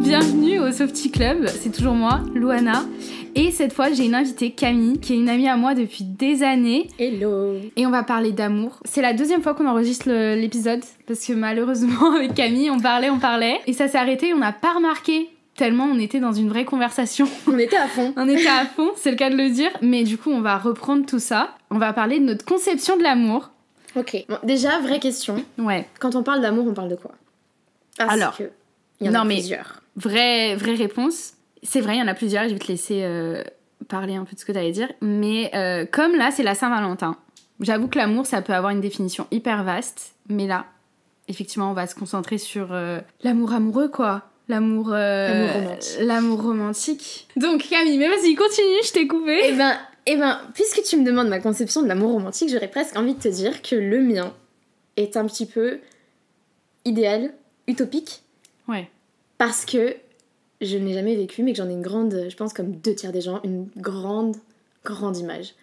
Bienvenue au Softy Club, c'est toujours moi, Louana. Et cette fois, j'ai une invitée, Camille, qui est une amie à moi depuis des années. Hello. Et on va parler d'amour. C'est la deuxième fois qu'on enregistre l'épisode, parce que malheureusement, avec Camille, on parlait. Et ça s'est arrêté, on n'a pas remarqué, tellement on était dans une vraie conversation. On était à fond. On était à fond, c'est le cas de le dire. Mais du coup, on va reprendre tout ça. On va parler de notre conception de l'amour. Ok. Bon, déjà, vraie question. Ouais. Quand on parle d'amour, on parle de quoi? Alors, que il y en a plusieurs. Vraie réponse. C'est vrai, il y en a plusieurs et je vais te laisser parler un peu de ce que tu allais dire. Mais comme là, c'est la Saint-Valentin, j'avoue que l'amour, ça peut avoir une définition hyper vaste. Mais là, effectivement, on va se concentrer sur l'amour amoureux, quoi. L'amour romantique. Donc, Camille, mais vas-y, continue, je t'ai coupé. Eh ben, puisque tu me demandes ma conception de l'amour romantique, j'aurais presque envie de te dire que le mien est un petit peu idéal, utopique. Ouais. Parce que je ne l'ai jamais vécu, mais que j'en ai une grande, je pense comme 2/3 des gens, une grande image.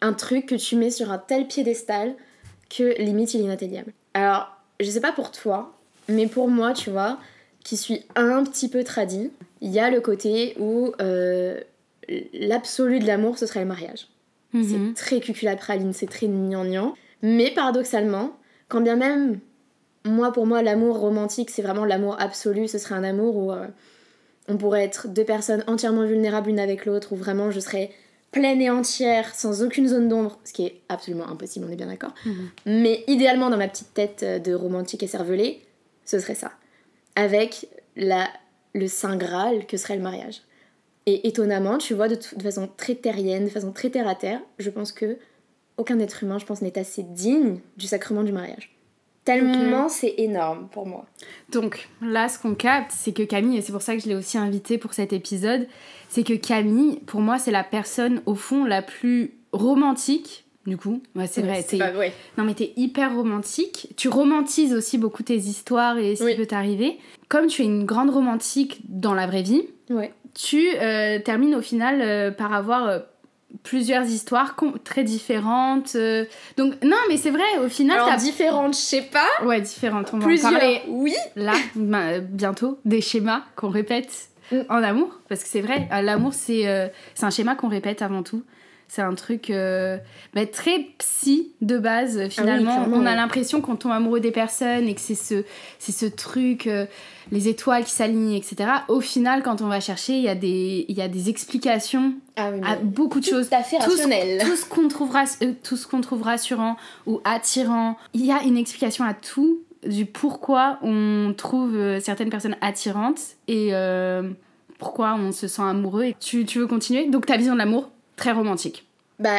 Un truc que tu mets sur un tel piédestal que limite il est inatteignable. Alors, je sais pas pour toi, mais pour moi, tu vois, qui suis un petit peu tradie, il y a le côté où l'absolu de l'amour, ce serait le mariage. C'est très cuculapraline, c'est très gnangnan. Mais paradoxalement, quand bien même, pour moi, l'amour romantique, c'est vraiment l'amour absolu, ce serait un amour où on pourrait être deux personnes entièrement vulnérables l'une avec l'autre, où vraiment je serais pleine et entière, sans aucune zone d'ombre, ce qui est absolument impossible, on est bien d'accord. Mais idéalement, dans ma petite tête de romantique et cervelée, ce serait ça. Avec le saint Graal que serait le mariage. Et étonnamment, tu vois, de façon très terrienne, de façon très terre-à-terre, je pense que aucun être humain, je pense, n'est assez digne du sacrement du mariage. Tellement c'est énorme pour moi. Donc là, ce qu'on capte, c'est que Camille, et c'est pour ça que je l'ai aussi invitée pour cet épisode, c'est que Camille, pour moi, c'est la personne, au fond, la plus romantique. Du coup, ouais, c'est vrai. Non, mais t'es hyper romantique. Tu romantises aussi beaucoup tes histoires et ce qui peut t'arriver. Comme tu es une grande romantique dans la vraie vie, tu termines au final par avoir plusieurs histoires très différentes. Donc, non, mais c'est vrai, au final... Alors, différentes, je sais pas. Ouais, différentes, on va plusieurs, en parler. Oui. Là, bientôt, des schémas qu'on répète en amour. Parce que c'est vrai, l'amour, c'est un schéma qu'on répète avant tout. C'est un truc très psy de base, finalement. On a l'impression qu'on tombe amoureux des personnes et que c'est ce truc, les étoiles qui s'alignent, etc. Au final, quand on va chercher, il y a des explications à beaucoup de choses. Tout à fait rationnel. Tout ce qu'on trouve rassurant ou attirant. Il y a une explication à tout du pourquoi on trouve certaines personnes attirantes et pourquoi on se sent amoureux. Et tu veux continuer? Donc ta vision de l'amour très romantique.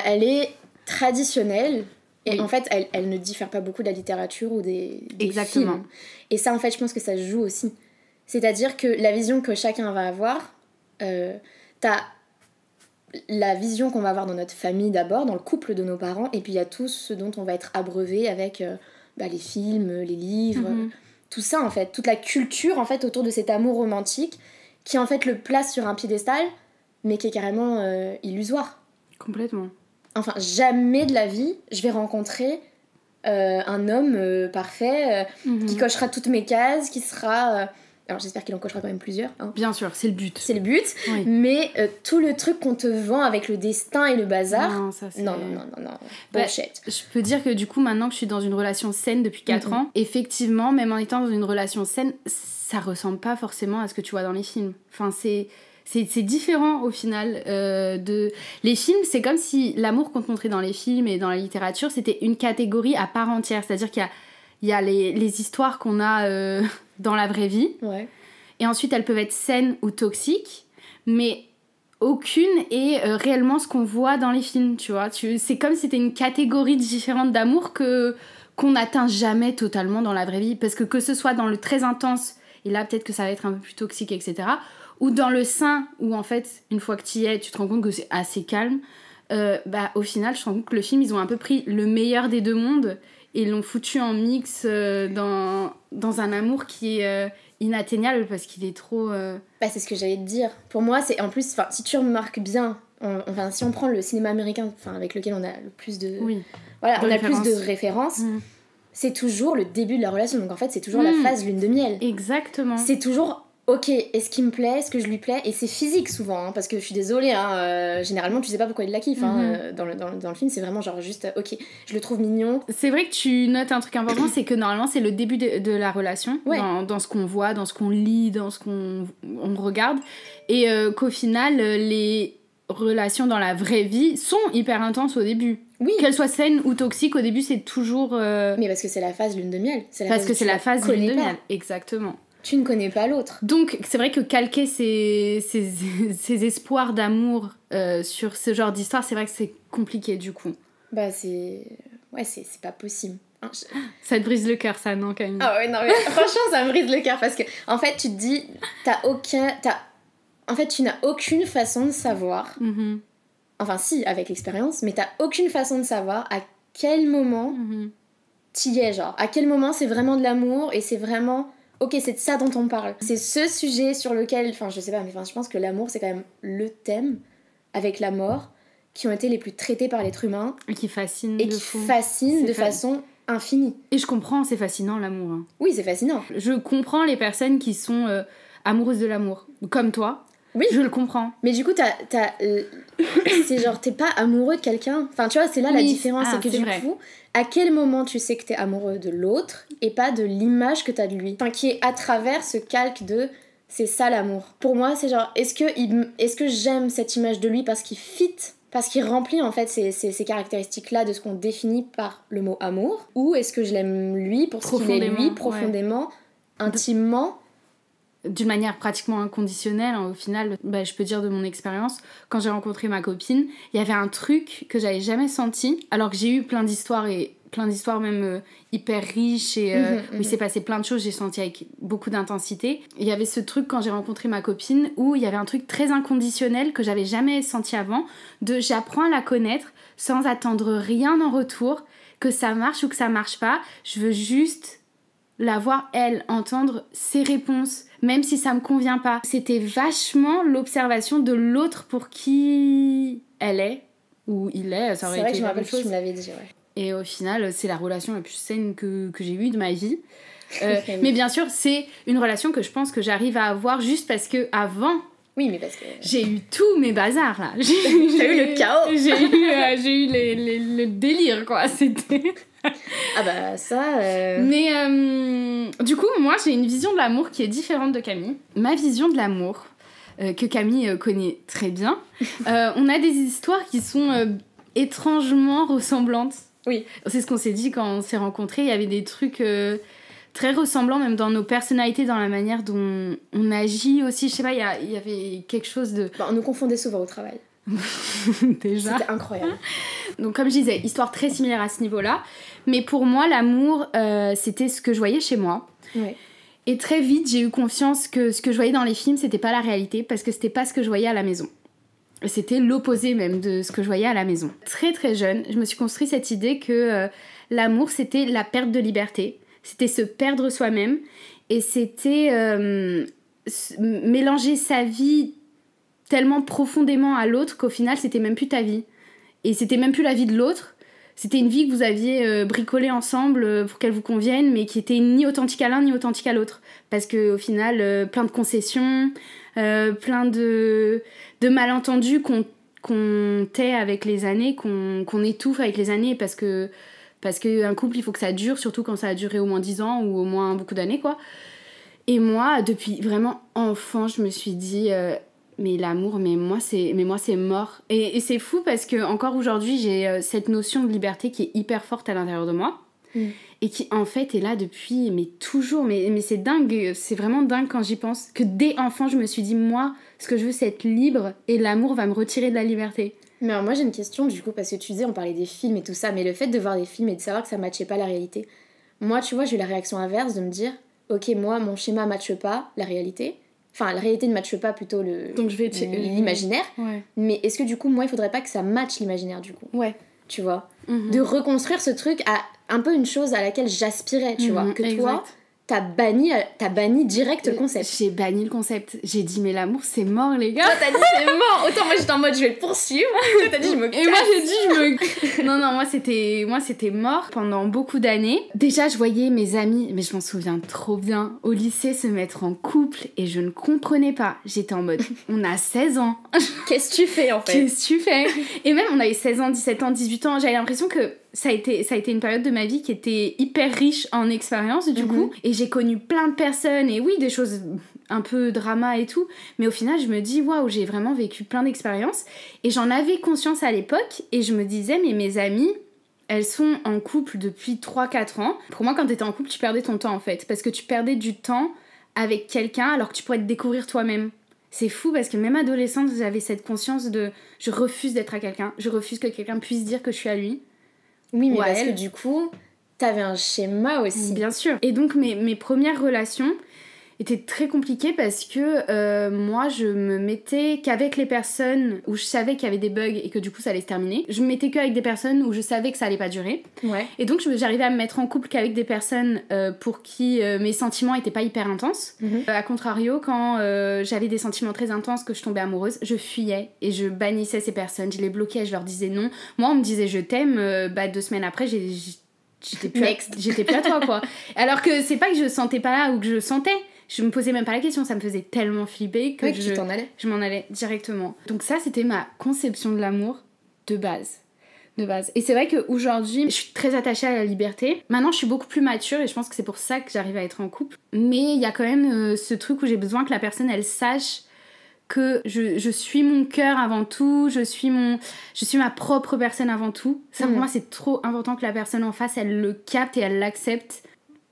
Elle est traditionnelle et en fait elle ne diffère pas beaucoup de la littérature ou des films. Et ça en fait je pense que ça joue aussi. C'est-à-dire que la vision que chacun va avoir, t'as la vision qu'on va avoir dans notre famille d'abord, dans le couple de nos parents, et puis il y a tout ce dont on va être abreuvé avec les films, les livres, tout ça en fait, toute la culture en fait autour de cet amour romantique qui en fait le place sur un piédestal mais qui est carrément illusoire. Complètement. Enfin, jamais de la vie, je vais rencontrer un homme parfait qui cochera toutes mes cases, qui sera... alors j'espère qu'il en cochera quand même plusieurs. Hein. Bien sûr, c'est le but. C'est le but, mais tout le truc qu'on te vend avec le destin et le bazar... Non, ça c'est... Non. Bullshit. Je peux dire que du coup, maintenant que je suis dans une relation saine depuis 4 ans, effectivement, même en étant dans une relation saine, ça ressemble pas forcément à ce que tu vois dans les films. Enfin, c'est différent au final les films, c'est comme si l'amour qu'on montrait dans les films et dans la littérature, c'était une catégorie à part entière. C'est-à-dire qu'il y a les histoires qu'on a dans la vraie vie. Ouais. Et ensuite, elles peuvent être saines ou toxiques, mais aucune est réellement ce qu'on voit dans les films, tu vois. C'est comme si c'était une catégorie différente d'amour qu'on n'atteint jamais totalement dans la vraie vie. Parce que ce soit dans le très intense, et là peut-être que ça va être un peu plus toxique, etc., ou dans le sein, où en fait, une fois que tu y es, tu te rends compte que c'est assez calme, au final, je me rends compte que le film, ils ont un peu pris le meilleur des deux mondes et l'ont foutu en mix dans un amour qui est inatteignable parce qu'il est trop... c'est ce que j'allais te dire. Pour moi, c'est en plus, si tu remarques bien, si on prend le cinéma américain, avec lequel on a le plus de... Oui. Voilà, on a le plus de références. C'est toujours le début de la relation. Donc en fait, c'est toujours la phase lune de miel. Exactement. C'est toujours... ok, est-ce qu'il me plaît, est-ce que je lui plais, et c'est physique souvent, hein, parce que je suis désolée, hein, généralement tu sais pas pourquoi il la kiffe, hein, dans le film, c'est vraiment genre juste, ok, je le trouve mignon. C'est vrai que tu notes un truc important, c'est que normalement c'est le début de la relation, dans ce qu'on voit, dans ce qu'on lit, dans ce qu'on regarde, et qu'au final, les relations dans la vraie vie sont hyper intenses au début. Oui. Qu'elles soient saines ou toxiques, au début c'est toujours... Mais parce que c'est la phase lune de miel. Parce que c'est la phase lune de miel, exactement. Tu ne connais pas l'autre. Donc c'est vrai que calquer ses espoirs d'amour sur ce genre d'histoire, c'est vrai que c'est compliqué du coup. Bah c'est... Ouais, c'est pas possible. Ça te brise le cœur, ça, non, Camille? Ah ouais, non mais franchement ça me brise le cœur parce que en fait tu te dis, en fait tu n'as aucune façon de savoir... Enfin si, avec l'expérience, mais t'as aucune façon de savoir à quel moment t'y es, genre. À quel moment c'est vraiment de l'amour et c'est vraiment... Ok, c'est de ça dont on parle. C'est ce sujet sur lequel... Enfin, je sais pas, mais je pense que l'amour, c'est quand même le thème, avec la mort, qui ont été les plus traités par l'être humain. Et qui fascinent et qui fascinent de façon infinie. Et je comprends, c'est fascinant, l'amour. Hein. Oui, c'est fascinant. Je comprends les personnes qui sont amoureuses de l'amour. Comme toi. Oui. Je le comprends. Mais du coup, c'est genre, t'es pas amoureux de quelqu'un. Enfin, tu vois, c'est là la différence. C'est que du coup, à quel moment tu sais que t'es amoureux de l'autre et pas de l'image que t'as de lui. Enfin, qui est à travers ce calque de... C'est ça l'amour. Pour moi, c'est genre, est-ce que j'aime cette image de lui parce qu'il fit, parce qu'il remplit en fait ces caractéristiques-là de ce qu'on définit par le mot amour, ou est-ce que je l'aime lui pour ce qu'il est lui, profondément, intimement, d'une manière pratiquement inconditionnelle, hein, au final, je peux dire de mon expérience, quand j'ai rencontré ma copine, il y avait un truc que j'avais jamais senti, alors que j'ai eu plein d'histoires même hyper riches et où il s'est passé plein de choses, j'ai senti avec beaucoup d'intensité. Il y avait ce truc quand j'ai rencontré ma copine où il y avait un truc très inconditionnel que j'avais jamais senti avant, de j'apprends à la connaître sans attendre rien en retour, que ça marche ou que ça marche pas, je veux juste la voir, elle, entendre ses réponses, même si ça me convient pas. C'était vachement l'observation de l'autre pour qui elle est, ou il est, ça aurait été la même chose. C'est vrai que je me l'avais dit, ouais. Et au final, c'est la relation la plus saine que j'ai eue de ma vie. Mais bien sûr, c'est une relation que je pense que j'arrive à avoir juste parce que avant... Oui, mais parce que... J'ai eu tous mes bazars, là. J'ai eu le chaos. J'ai eu le délire, quoi. C'était... Ah bah ça... Mais du coup, moi, j'ai une vision de l'amour qui est différente de Camille. Ma vision de l'amour, que Camille connaît très bien, on a des histoires qui sont étrangement ressemblantes. Oui. C'est ce qu'on s'est dit quand on s'est rencontrés. Il y avait des trucs... très ressemblants même dans nos personnalités, dans la manière dont on agit aussi, je sais pas, il y avait quelque chose de... on nous confondait souvent au travail. Déjà. C'était incroyable. Donc comme je disais, histoire très similaire à ce niveau-là, mais pour moi l'amour c'était ce que je voyais chez moi. Ouais. Et très vite j'ai eu conscience que ce que je voyais dans les films c'était pas la réalité, parce que c'était pas ce que je voyais à la maison. C'était l'opposé même de ce que je voyais à la maison. Très très jeune, je me suis construit cette idée que l'amour c'était la perte de liberté. C'était se perdre soi-même et c'était mélanger sa vie tellement profondément à l'autre qu'au final c'était même plus ta vie. Et c'était même plus la vie de l'autre. C'était une vie que vous aviez bricolée ensemble pour qu'elle vous convienne, mais qui était ni authentique à l'un ni authentique à l'autre. Parce qu'au final, plein de concessions, plein de malentendus qu'on tait avec les années, qu'on étouffe avec les années parce qu'un couple, il faut que ça dure, surtout quand ça a duré au moins 10 ans ou au moins beaucoup d'années, quoi. Et moi, depuis vraiment enfant, je me suis dit, mais l'amour, mais moi, c'est mort. Et c'est fou parce que encore aujourd'hui, j'ai cette notion de liberté qui est hyper forte à l'intérieur de moi. Et qui, en fait, est là depuis, mais toujours. Mais c'est dingue, c'est vraiment dingue quand j'y pense. Que dès enfant, je me suis dit, moi, ce que je veux, c'est être libre et l'amour va me retirer de la liberté. Mais alors moi j'ai une question du coup, parce que tu disais on parlait des films et tout ça, mais le fait de voir des films et de savoir que ça matchait pas la réalité, moi tu vois j'ai eu la réaction inverse de me dire ok, moi mon schéma matche pas la réalité, enfin la réalité ne matche pas plutôt l'imaginaire, ouais. Mais est-ce que du coup moi il faudrait pas que ça matche l'imaginaire du coup, ouais, tu vois, de reconstruire ce truc à un peu une chose à laquelle j'aspirais, tu vois, que exact. Toi t'as banni direct le concept. J'ai banni le concept. J'ai dit, mais l'amour, c'est mort, les gars. Toi, t'as dit, c'est mort. Autant moi, j'étais en mode, je vais le poursuivre. Toi, t'as dit, je me casse. Et moi, j'ai dit, Non, moi, c'était mort pendant beaucoup d'années. Déjà, je voyais mes amis, mais je m'en souviens trop bien, au lycée se mettre en couple et je ne comprenais pas. J'étais en mode, on a 16 ans. Qu'est-ce que tu fais, en fait? Qu'est-ce que tu fais? Et même, on avait 16 ans, 17 ans, 18 ans. J'avais l'impression que ça a été une période de ma vie qui était hyper riche en expérience, du coup. Et j'ai connu plein de personnes, et oui, des choses un peu drama et tout. Mais au final, je me dis, waouh, j'ai vraiment vécu plein d'expériences. Et j'en avais conscience à l'époque, et je me disais, mais mes amies, elles sont en couple depuis 3-4 ans. Pour moi, quand t'étais en couple, tu perdais ton temps, en fait. Parce que tu perdais du temps avec quelqu'un, alors que tu pourrais te découvrir toi-même. C'est fou parce que même adolescente, j'avais cette conscience de je refuse d'être à quelqu'un, je refuse que quelqu'un puisse dire que je suis à lui. Oui, mais parce que du coup, t'avais un schéma aussi. Bien sûr. Et donc, mes premières relations étaient très compliquées parce que moi, je me mettais qu'avec les personnes où je savais qu'il y avait des bugs et que du coup, ça allait se terminer. Je me mettais qu'avec des personnes où je savais que ça allait pas durer. Ouais. Et donc, j'arrivais à me mettre en couple qu'avec des personnes pour qui mes sentiments étaient pas hyper intenses. A contrario, quand j'avais des sentiments très intenses, que je tombais amoureuse, je fuyais et je bannissais ces personnes. Je les bloquais, je leur disais non. Moi, on me disait je t'aime, 2 semaines après, j'étais plus à toi, quoi. Alors que c'est pas que je sentais pas là ou que je sentais. Je me posais même pas la question, ça me faisait tellement flipper que je m'en allais directement. Donc ça, c'était ma conception de l'amour de base. Et c'est vrai qu'aujourd'hui, je suis très attachée à la liberté. Maintenant, je suis beaucoup plus mature et je pense que c'est pour ça que j'arrive à être en couple. Mais il y a quand même ce truc où j'ai besoin que la personne, elle sache que je suis mon cœur avant tout, je suis ma propre personne avant tout. Ça, pour moi, c'est trop important que la personne en face, elle le capte et elle l'accepte.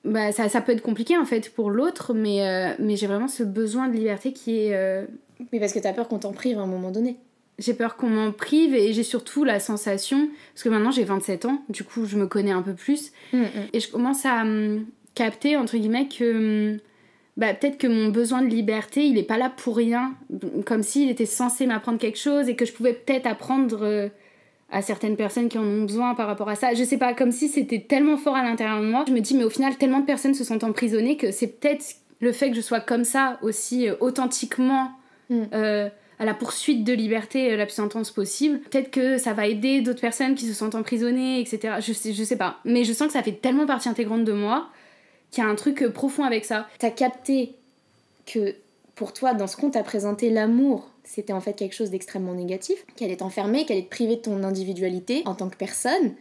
Bah, ça peut être compliqué en fait pour l'autre, mais j'ai vraiment ce besoin de liberté qui est... Oui, parce que t'as peur qu'on t'en prive à un moment donné. J'ai peur qu'on m'en prive et j'ai surtout la sensation, parce que maintenant j'ai 27 ans, du coup je me connais un peu plus, et je commence à capter entre guillemets que peut-être que mon besoin de liberté il est pas là pour rien, comme s'il était censé m'apprendre quelque chose et que je pouvais peut-être apprendre... à certaines personnes qui en ont besoin par rapport à ça. Je sais pas, comme si c'était tellement fort à l'intérieur de moi. Je me dis, mais au final, tellement de personnes se sont emprisonnées que c'est peut-être le fait que je sois comme ça aussi authentiquement à la poursuite de liberté la plus intense possible. Peut-être que ça va aider d'autres personnes qui se sont emprisonnées, etc. Je sais pas. Mais je sens que ça fait tellement partie intégrante de moi qu'il y a un truc profond avec ça. T'as capté que pour toi, dans ce qu'on t'a présenté, l'amour, c'était en fait quelque chose d'extrêmement négatif, qu'elle est enfermée, qu'elle est privée de ton individualité en tant que personne.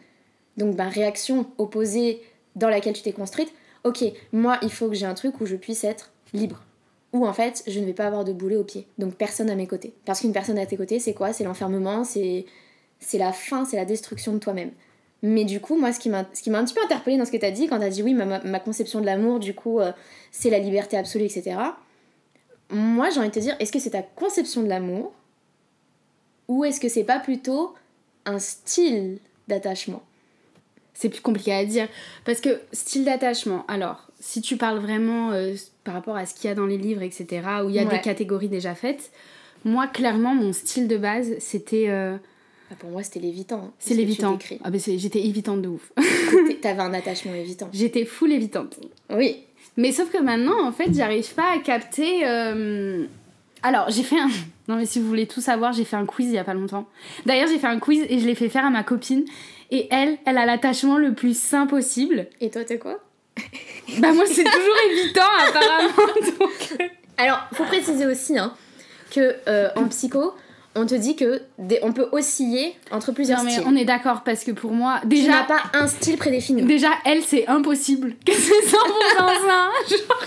Donc, réaction opposée dans laquelle tu t'es construite. Ok, moi, il faut que j'ai un truc où je puisse être libre. Où en fait, je ne vais pas avoir de boulet au pied. Donc, personne à mes côtés. Parce qu'une personne à tes côtés, c'est quoi? C'est l'enfermement, c'est la fin, c'est la destruction de toi-même. Mais du coup, moi, ce qui m'a un petit peu interpellée dans ce que t'as dit, quand t'as dit oui, ma conception de l'amour, du coup, c'est la liberté absolue, etc. Moi, j'ai envie de te dire, est-ce que c'est ta conception de l'amour ou est-ce que c'est pas plutôt un style d'attachement? C'est plus compliqué à dire. Parce que style d'attachement, alors, si tu parles vraiment par rapport à ce qu'il y a dans les livres, etc., où il y a des catégories déjà faites, moi, clairement, mon style de base, c'était... pour moi, c'était l'évitant. Hein, c'est l'évitant. Ah, j'étais évitante de ouf. T'avais un attachement évitant. J'étais full évitante. Oui. Mais sauf que maintenant, en fait, j'arrive pas à capter... Alors, j'ai fait un... Non, mais si vous voulez tout savoir, j'ai fait un quiz il y a pas longtemps. D'ailleurs, j'ai fait un quiz et je l'ai fait faire à ma copine. Et elle a l'attachement le plus sain possible. Et toi, t'es quoi? Moi, c'est toujours évitant, apparemment. Donc... Alors, faut préciser aussi que en psycho... On te dit que on peut osciller entre plusieurs styles. On est d'accord parce que pour moi, déjà... Tu n'as pas un style prédéfini. Déjà, elle, c'est impossible que c'est 100% ça. Genre...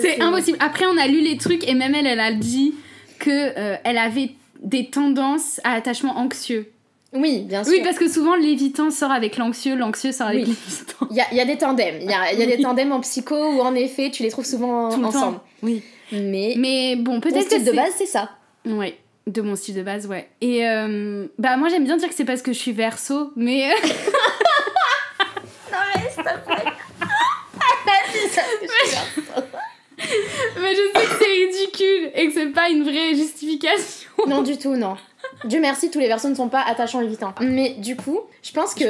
c'est impossible. Après, on a lu les trucs et même elle a dit que elle avait des tendances à attachement anxieux. Oui, bien sûr. Oui, parce que souvent, l'évitant sort avec l'anxieux sort avec l'évitant. Il y a des tandems. Il y a des tandems en psycho où, en effet, tu les trouves souvent ensemble. Oui. Mais bon, peut-être que style de base, c'est ça. Ouais, de mon style de base, ouais. Et moi j'aime bien dire que c'est parce que je suis Verseau, mais... Non mais s'il te plaît. C'est ça que je suis Verseau. Mais je sais que c'est ridicule et que c'est pas une vraie justification. Non du tout, non. Dieu merci, tous les versos ne sont pas attachants évidents. Mais du coup, je pense que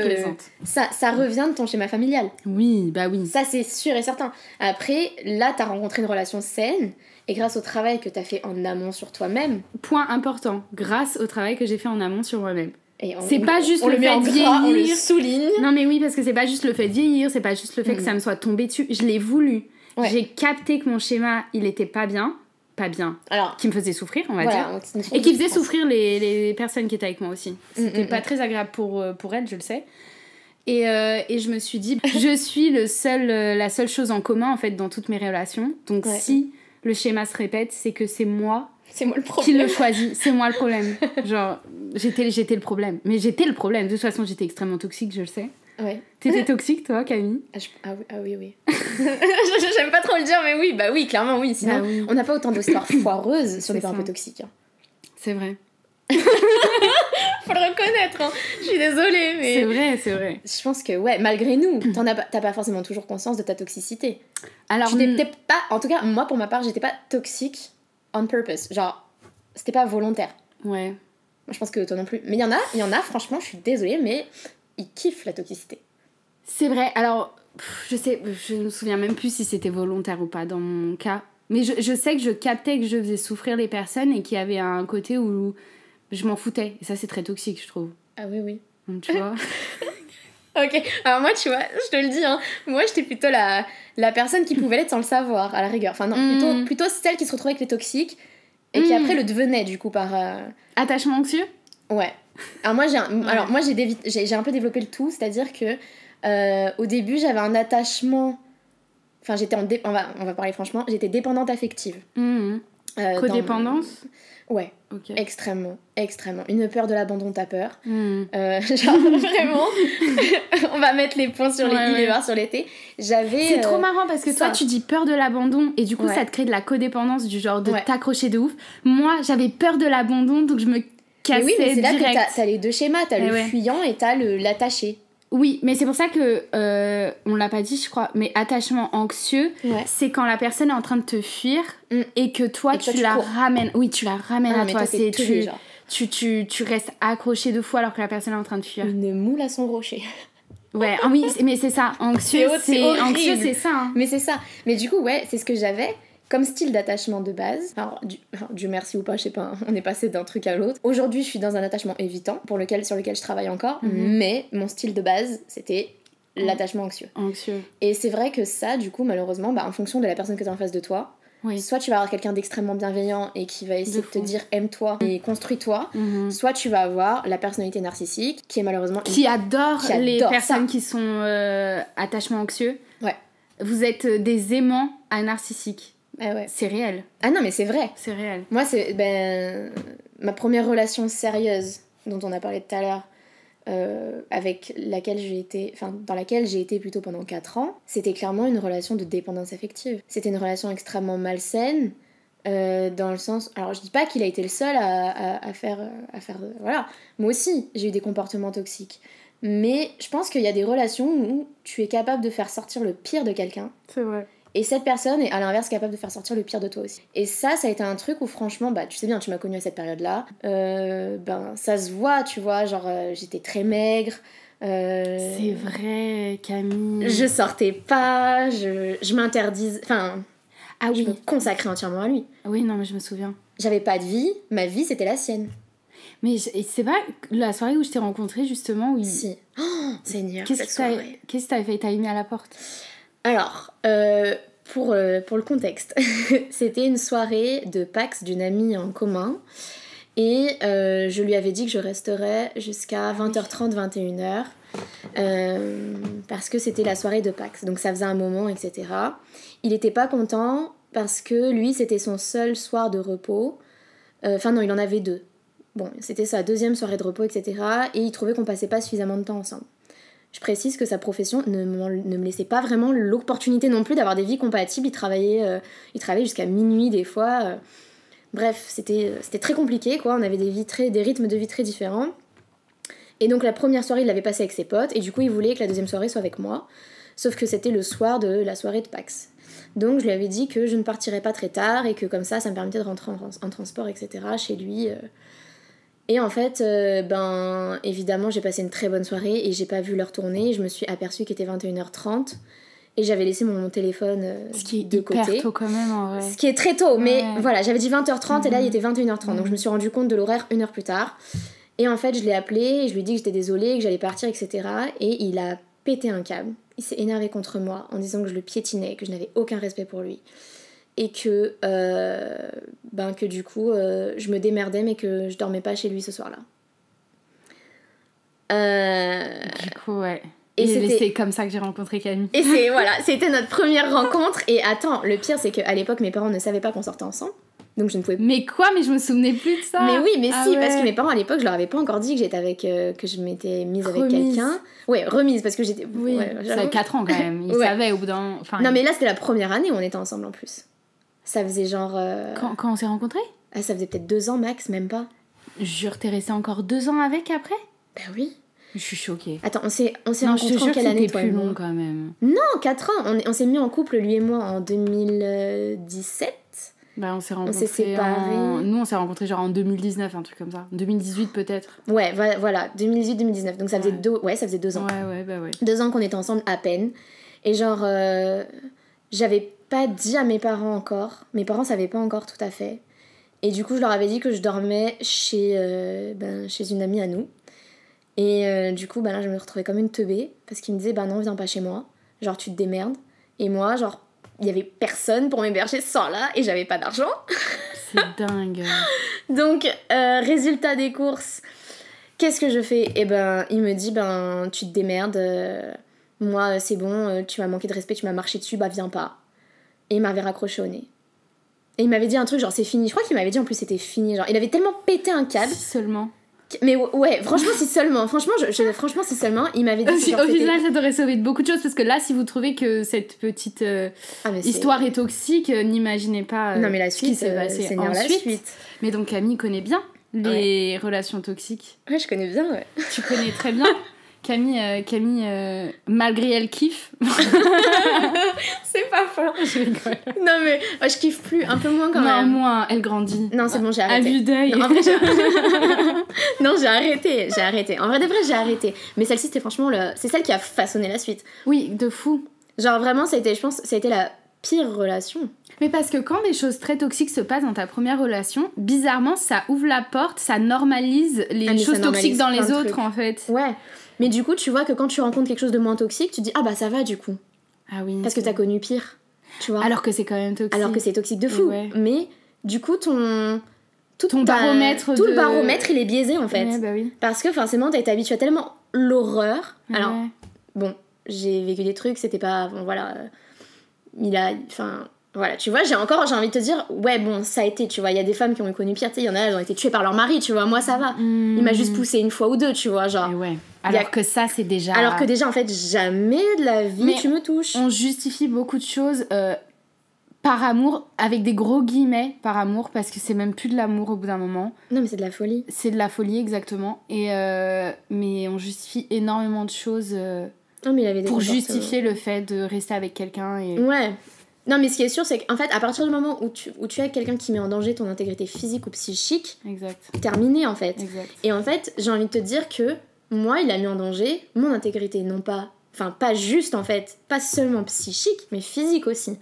ça revient de ton schéma familial. Oui, bah oui. Ça, c'est sûr et certain. Après, là, t'as rencontré une relation saine, et grâce au travail que t'as fait en amont sur toi-même... Point important, grâce au travail que j'ai fait en amont sur moi-même. C'est pas juste le fait de vieillir. On le souligne. Non mais oui, parce que c'est pas juste le fait de vieillir, c'est pas juste le fait que ça me soit tombé dessus. Je l'ai voulu. Ouais. J'ai capté que mon schéma, il était pas bien. Alors, qui me faisait souffrir, on va dire. Et qui faisait souffrir les personnes qui étaient avec moi aussi. C'était pas très agréable pour elles, je le sais. Et je me suis dit, je suis la seule chose en commun, en fait, dans toutes mes relations. Donc si le schéma se répète, c'est que c'est moi le problème. Qui le choisit, c'est moi le problème. Genre, j'étais le problème. Mais j'étais le problème. De toute façon, j'étais extrêmement toxique, je le sais. Ouais. T'étais toxique, toi, Camille? Ah oui. J'aime pas trop le dire, mais oui, bah oui, clairement, oui. Sinon, on n'a pas autant d'histoires foireuses si on n'est pas un peu toxique. Hein. C'est vrai. Faut le reconnaître, hein. Je suis désolée, mais... C'est vrai. Je pense que, ouais, malgré nous, t'as pas forcément toujours conscience de ta toxicité. Alors, pas... En tout cas, moi, pour ma part, j'étais pas toxique on purpose. Genre, c'était pas volontaire. Ouais. Moi, je pense que toi non plus. Mais il y en a, franchement, je suis désolée, mais ils kiffent la toxicité. C'est vrai. Alors, je me souviens même plus si c'était volontaire ou pas dans mon cas. Mais je sais que je captais que je faisais souffrir les personnes et qu'il y avait un côté où je m'en foutais. Et ça, c'est très toxique, je trouve. Ah oui. Donc, tu vois. Ok, alors moi, tu vois, je te le dis, hein, moi, j'étais plutôt la personne qui pouvait l'être sans le savoir, à la rigueur. Enfin, non, plutôt celle qui se retrouvait avec les toxiques et qui après le devenait, du coup, par... Attachement anxieux? Ouais. Alors moi, j'ai un peu développé le tout, c'est-à-dire que au début, j'avais un attachement... Enfin, on va parler franchement, j'étais dépendante affective. Codépendance? Ouais, okay. Extrêmement. Une peur de l'abandon, t'as peur. Genre, vraiment, on va mettre les points sur les i, les barres sur les t. C'est trop marrant parce que toi, tu dis peur de l'abandon et du coup, ça te crée de la codépendance, du genre de t'accrocher de ouf. Moi, j'avais peur de l'abandon, donc je me cassais direct. Mais oui, mais c'est là que t'as les deux schémas, t'as le fuyant et t'as l'attaché. Oui, mais c'est pour ça que, on l'a pas dit je crois, mais attachement anxieux, c'est quand la personne est en train de te fuir et que toi, tu la ramènes. Oui, tu la ramènes à toi. Tu restes accroché de fou alors que la personne est en train de fuir. Une moule à son rocher. Ouais, oui, mais c'est ça. Anxieux, c'est ça. Hein. Mais c'est ça. Mais du coup, c'est ce que j'avais comme style d'attachement de base. Alors, Dieu merci ou pas, je sais pas, on est passé d'un truc à l'autre. Aujourd'hui, je suis dans un attachement évitant, sur lequel je travaille encore, mais mon style de base, c'était l'attachement anxieux. Et c'est vrai que ça, du coup, malheureusement, en fonction de la personne que t'as en face de toi, soit tu vas avoir quelqu'un d'extrêmement bienveillant et qui va essayer de te dire aime-toi et construis-toi, soit tu vas avoir la personnalité narcissique qui est malheureusement... Qui adore les personnes qui sont attachement anxieux. Ouais. Vous êtes des aimants à narcissiques. Ah ouais. C'est réel. Ah non, mais c'est vrai. C'est réel. Moi, c'est ma première relation sérieuse dont on a parlé tout à l'heure, dans laquelle j'ai été plutôt pendant 4 ans, c'était clairement une relation de dépendance affective. C'était une relation extrêmement malsaine, dans le sens... Alors, je dis pas qu'il a été le seul à faire... Voilà. Moi aussi, j'ai eu des comportements toxiques. Mais je pense qu'il y a des relations où tu es capable de faire sortir le pire de quelqu'un. C'est vrai. Et cette personne est à l'inverse capable de faire sortir le pire de toi aussi. Et ça a été un truc où franchement, tu sais bien, tu m'as connue à cette période-là, ça se voit, tu vois, genre j'étais très maigre. C'est vrai, Camille. Je sortais pas, je m'interdisais, enfin... Ah oui. Je me consacrais entièrement à lui. Oui, non, mais je me souviens. J'avais pas de vie, ma vie c'était la sienne. Mais c'est pas la soirée où je t'ai rencontrée justement où Si. Oh, Seigneur, cette soirée. Qu'est-ce que t'avais fait? T'as mis à la porte? Alors, pour le contexte, c'était une soirée de Pax d'une amie en commun et je lui avais dit que je resterais jusqu'à 20h30, 21h parce que c'était la soirée de Pax, donc ça faisait un moment, etc. Il était pas content parce que lui, c'était son seul soir de repos. Enfin non, il en avait 2. Bon, c'était sa 2e soirée de repos, etc. Et il trouvait qu'on passait pas suffisamment de temps ensemble. Je précise que sa profession ne me laissait pas vraiment l'opportunité non plus d'avoir des vies compatibles. Il travaillait jusqu'à minuit des fois. Bref, c'était très compliqué, quoi. On avait des rythmes de vie très différents. Et donc la première soirée, il l'avait passée avec ses potes. Et du coup, il voulait que la 2e soirée soit avec moi. Sauf que c'était le soir de la soirée de Pax. Donc je lui avais dit que je ne partirais pas très tard et que comme ça me permettait de rentrer en transport, etc. chez lui. Et en fait, évidemment, j'ai passé une très bonne soirée et j'ai pas vu l'heure tourner. Je me suis aperçue qu'il était 21h30 et j'avais laissé mon téléphone Ce qui est de hyper côté. tôt quand même, en vrai. Ce qui est très tôt, mais Ouais. voilà, j'avais dit 20h30 et là, il était 21h30. Donc je me suis rendu compte de l'horaire 1 heure plus tard. Et en fait, je l'ai appelé et je lui ai dit que j'étais désolée, que j'allais partir, etc. Et il a pété un câble. Il s'est énervé contre moi en disant que je le piétinais, que je n'avais aucun respect pour lui. Et que du coup, je me démerdais, mais que je dormais pas chez lui ce soir-là. Du coup, ouais. Et Et c'est comme ça que j'ai rencontré Camille. Et c'était notre première rencontre. Et attends, le pire, c'est qu'à l'époque, mes parents ne savaient pas qu'on sortait ensemble. Donc je ne pouvais pas. Mais quoi? Mais je me souvenais plus de ça. Mais oui, mais Ah si, ouais. parce que mes parents à l'époque, je leur avais pas encore dit que j'étais avec. Que je m'étais mise avec Remise. quelqu'un. Ouais, remise, parce que j'étais. Oui, ouais, ça j'avoue. avait 4 ans quand même. Ils Ouais. savaient au bout d'un... Enfin, Non, mais là, c'était la première année où on était ensemble en plus. Ça faisait genre. Quand on s'est rencontrés? Ah, ça faisait peut-être 2 ans max, même pas. Jure, t'es resté encore 2 ans avec après? Bah oui. Je suis choquée. Attends, on s'est Non, je te rencontrés en jure que quelle année, c'était toi plus et moi long quand même. Non, 4 ans. On s'est mis en couple, lui et moi, en 2017. Bah, on s'est rencontrés. s'est séparés. Nous, on s'est rencontrés genre en 2019, un truc comme ça. 2018 peut-être. Ouais, voilà, 2018-2019. Donc ça faisait, Ouais. ça faisait 2 ans. Ouais, bah ouais. 2 ans qu'on était ensemble à peine. Et genre, j'avais pas dit à mes parents encore. Mes parents savaient pas encore tout à fait. Et du coup, je leur avais dit que je dormais chez une amie à nous. Et du coup, là, je me retrouvais comme une teubée. Parce qu'ils me disaient, non, viens pas chez moi. Genre, tu te démerdes. Et moi, genre, il y avait personne pour m'héberger sans là. Et j'avais pas d'argent. C'est dingue. Donc, résultat des courses, qu'est-ce que je fais? Et il me dit, tu te démerdes, moi c'est bon, tu m'as manqué de respect, tu m'as marché dessus, viens pas. Et il m'avait raccroché au nez. Et il m'avait dit un truc genre c'est fini, je crois qu'il m'avait dit en plus c'était fini, genre il avait tellement pété un câble. Si seulement. Mais ouais, franchement si seulement, franchement si seulement, il m'avait dit que genre, Au c'était... final, ça t'aurait sauvé de beaucoup de choses parce que là, si vous trouvez que cette petite histoire est toxique, n'imaginez pas non, mais la ce qui suite, s'est passé Seigneur, ensuite. la suite. Mais donc Camille connaît bien les relations toxiques. Ouais, je connais bien, ouais. Tu connais très bien. Camille malgré elle kiffe. C'est pas fort. Je rigole. Non mais je kiffe plus, un peu moins quand Non, même. moins, elle grandit. Non, c'est bon, j'ai À arrêté. vue d'œil. Non, en vrai, non, j'ai arrêté. En vrai de vrai, j'ai arrêté. Mais celle-ci, c'était franchement c'est celle qui a façonné la suite. Oui, de fou. Genre vraiment, je pense, ça a été la pire relation. Mais parce que quand des choses très toxiques se passent dans ta première relation, bizarrement, ça ouvre la porte, ça normalise les mais choses ça toxiques normalise dans plein les de autres, trucs. en fait. Ouais. Mais du coup, tu vois que quand tu rencontres quelque chose de moins toxique, tu te dis ah ça va du coup. Ah oui. Parce que t'as connu pire. Tu vois. Alors que c'est quand même toxique. Alors que c'est toxique de fou. Ouais. Mais du coup, Ton baromètre tout de... le baromètre, il est biaisé en fait. Ouais, bah oui. Parce que forcément, t'as été habitué à tellement l'horreur. Alors, Ouais. bon, j'ai vécu des trucs, c'était pas... Bon, voilà. Enfin, voilà, tu vois, j'ai envie de te dire, ouais, bon, ça a été, tu vois, il y a des femmes qui ont connu pire, tu sais, il y en a, elles ont été tuées par leur mari, tu vois, moi, ça va. Il m'a juste poussé une fois ou deux, tu vois, genre. Et ouais. Alors que ça, c'est déjà... Alors que déjà, en fait, jamais de la vie, Mais tu me touches. On justifie beaucoup de choses par amour, avec des gros guillemets par amour, parce que c'est même plus de l'amour au bout d'un moment. Non, mais c'est de la folie. C'est de la folie, exactement. Et mais on justifie énormément de choses Non, mais il avait des pour comportements. justifier le fait de rester avec quelqu'un. Et... Ouais. Non, mais ce qui est sûr, c'est qu'en fait, à partir du moment où tu as quelqu'un qui met en danger ton intégrité physique ou psychique, Exact. terminé, en fait. Exact. Et en fait, j'ai envie de te dire que moi, il a mis en danger mon intégrité, non pas... Enfin, pas juste, en fait, pas seulement psychique, mais physique aussi.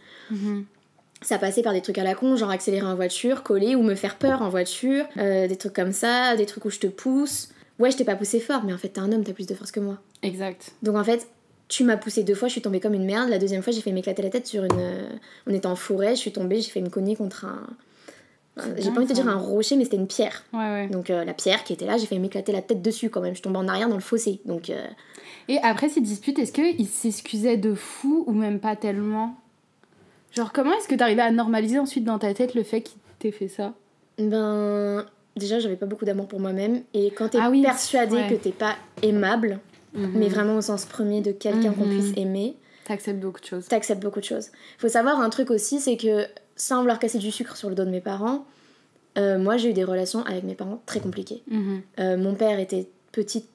Ça passait par des trucs à la con, genre accélérer en voiture, coller ou me faire peur en voiture, des trucs comme ça, des trucs où je te pousse. Ouais, je t'ai pas poussé fort, mais en fait, t'es un homme, t'as plus de force que moi. Exact. Donc en fait, tu m'as poussé 2 fois, je suis tombée comme une merde. La deuxième fois, j'ai fait m'éclater la tête sur on était en forêt, je suis tombée, j'ai fait me cogner contre j'ai pas envie de te dire un rocher, mais c'était une pierre. Ouais. Donc la pierre qui était là, j'ai fait m'éclater la tête dessus quand même. Je suis tombée en arrière dans le fossé. Donc... Et après ces disputes, est-ce qu'il s'excusait de fou ou même pas tellement? Genre, comment est-ce que t'arrivais à normaliser ensuite dans ta tête le fait qu'il t'ait fait ça? Déjà, j'avais pas beaucoup d'amour pour moi-même. Et quand t'es persuadée que t'es pas aimable, mais vraiment au sens premier de quelqu'un qu'on puisse aimer, t'acceptes beaucoup de choses. T'acceptes beaucoup de choses. Faut savoir un truc aussi, c'est que sans vouloir casser du sucre sur le dos de mes parents, moi j'ai eu des relations avec mes parents très compliquées. Mon père était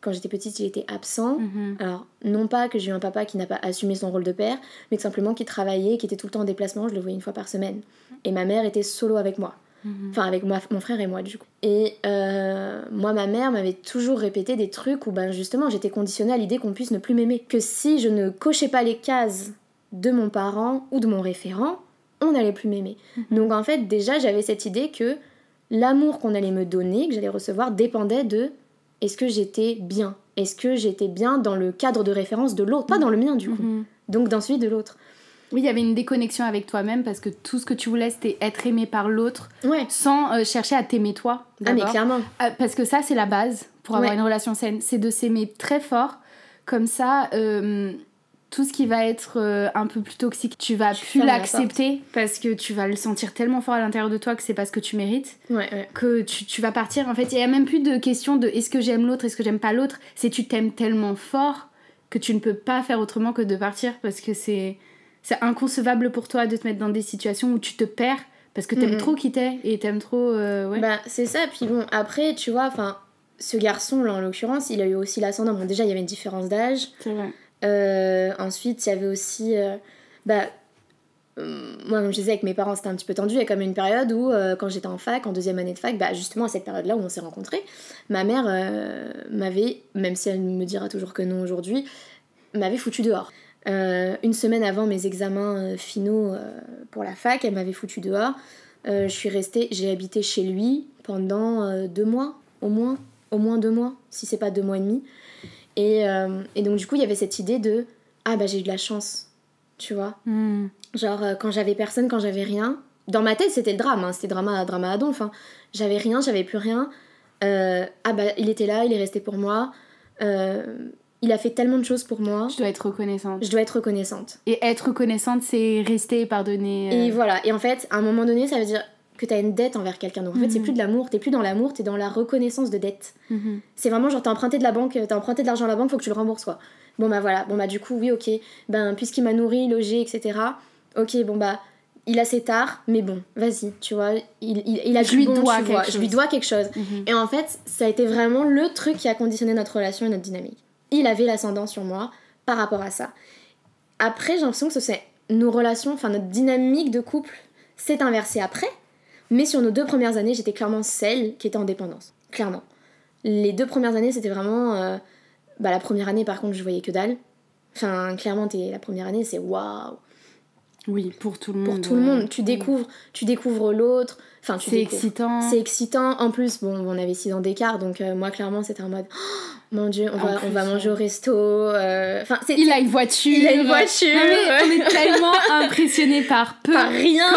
quand j'étais petite, il était absent. Alors, non pas que j'ai eu un papa qui n'a pas assumé son rôle de père, mais que simplement qui travaillait, qui était tout le temps en déplacement, je le voyais 1 fois par semaine. Et ma mère était solo avec moi. Enfin, avec mon frère et moi, du coup. Et moi, ma mère m'avait toujours répété des trucs où, ben, justement, j'étais conditionnée à l'idée qu'on puisse ne plus m'aimer. Que si je ne cochais pas les cases de mon parent ou de mon référent, on n'allait plus m'aimer. Donc, en fait, déjà, j'avais cette idée que l'amour qu'on allait me donner, que j'allais recevoir, dépendait de est-ce que j'étais bien ? Est-ce que j'étais bien dans le cadre de référence de l'autre ? Pas dans le mien, du coup. Donc, dans celui de l'autre. Oui, il y avait une déconnexion avec toi-même parce que tout ce que tu voulais, c'était être aimé par l'autre sans chercher à t'aimer toi, d'abord. Ah, mais clairement. Parce que ça, c'est la base pour avoir une relation saine. C'est de s'aimer très fort. Comme ça, tout ce qui va être un peu plus toxique, tu vas plus l'accepter parce que tu vas le sentir tellement fort à l'intérieur de toi que c'est pas ce que tu mérites. Que tu vas partir. En fait, il n'y a même plus de question de est-ce que j'aime l'autre, est-ce que j'aime pas l'autre. C'est tu t'aimes tellement fort que tu ne peux pas faire autrement que de partir parce que c'est inconcevable pour toi de te mettre dans des situations où tu te perds parce que t'aimes trop qui t'es et t'aimes trop... Bah, c'est ça, puis bon, après, tu vois, enfin, ce garçon-là, en l'occurrence, il a eu aussi l'ascendant. Bon, déjà, il y avait une différence d'âge. C'est vrai. Ensuite, il y avait aussi... moi, comme je disais, avec mes parents, c'était un petit peu tendu. Il y a comme une période où, quand j'étais en fac, en 2e année de fac, bah, justement, à cette période-là où on s'est rencontrés, ma mère m'avait, même si elle me dira toujours que non aujourd'hui, m'avait foutu dehors. Une semaine avant mes examens finaux pour la fac, elle m'avait foutu dehors. J'ai habité chez lui pendant 2 mois, au moins 2 mois, si c'est pas 2 mois et demi. Et donc du coup, il y avait cette idée de ah bah j'ai eu de la chance, tu vois. Genre quand j'avais personne, quand j'avais rien. Dans ma tête, c'était le drame, hein, c'était drama à donf. Hein. J'avais rien, j'avais plus rien. Ah bah il était là, il est resté pour moi. Il a fait tellement de choses pour moi. Je dois être reconnaissante. Je dois être reconnaissante. Et être reconnaissante, c'est rester et pardonner. Et voilà. Et en fait, à un moment donné, ça veut dire que t'as une dette envers quelqu'un. Donc en fait, c'est plus de l'amour. T'es plus dans l'amour, t'es dans la reconnaissance de dette. C'est vraiment genre, t'as emprunté de l'argent à la banque, faut que tu le rembourses, quoi. Bon bah voilà. Bon bah du coup, oui, ok. Ben, puisqu'il m'a nourri, logé, etc. Ok, bon bah, il a ses tares, mais bon, vas-y, tu vois. Il a du bon, tu vois. Je lui dois quelque chose. Et en fait, ça a été vraiment le truc qui a conditionné notre relation et notre dynamique. Il avait l'ascendant sur moi par rapport à ça. Après, j'ai l'impression que c'est nos relations, enfin notre dynamique de couple s'est inversée après. Mais sur nos 2 premières années, j'étais clairement celle qui était en dépendance. Clairement. Les 2 premières années, c'était vraiment... la première année, par contre, je voyais que dalle. Enfin, clairement, la première année, c'est waouh. Oui, pour tout le monde. Pour tout le monde. Tu découvres l'autre. Enfin, c'est excitant. C'est excitant. En plus, bon, on avait 6 ans d'écart, donc moi, clairement, c'était en mode... Oh, mon Dieu, on va manger au resto. Il a une voiture. Non, mais on est tellement impressionnés par peu. Par rien.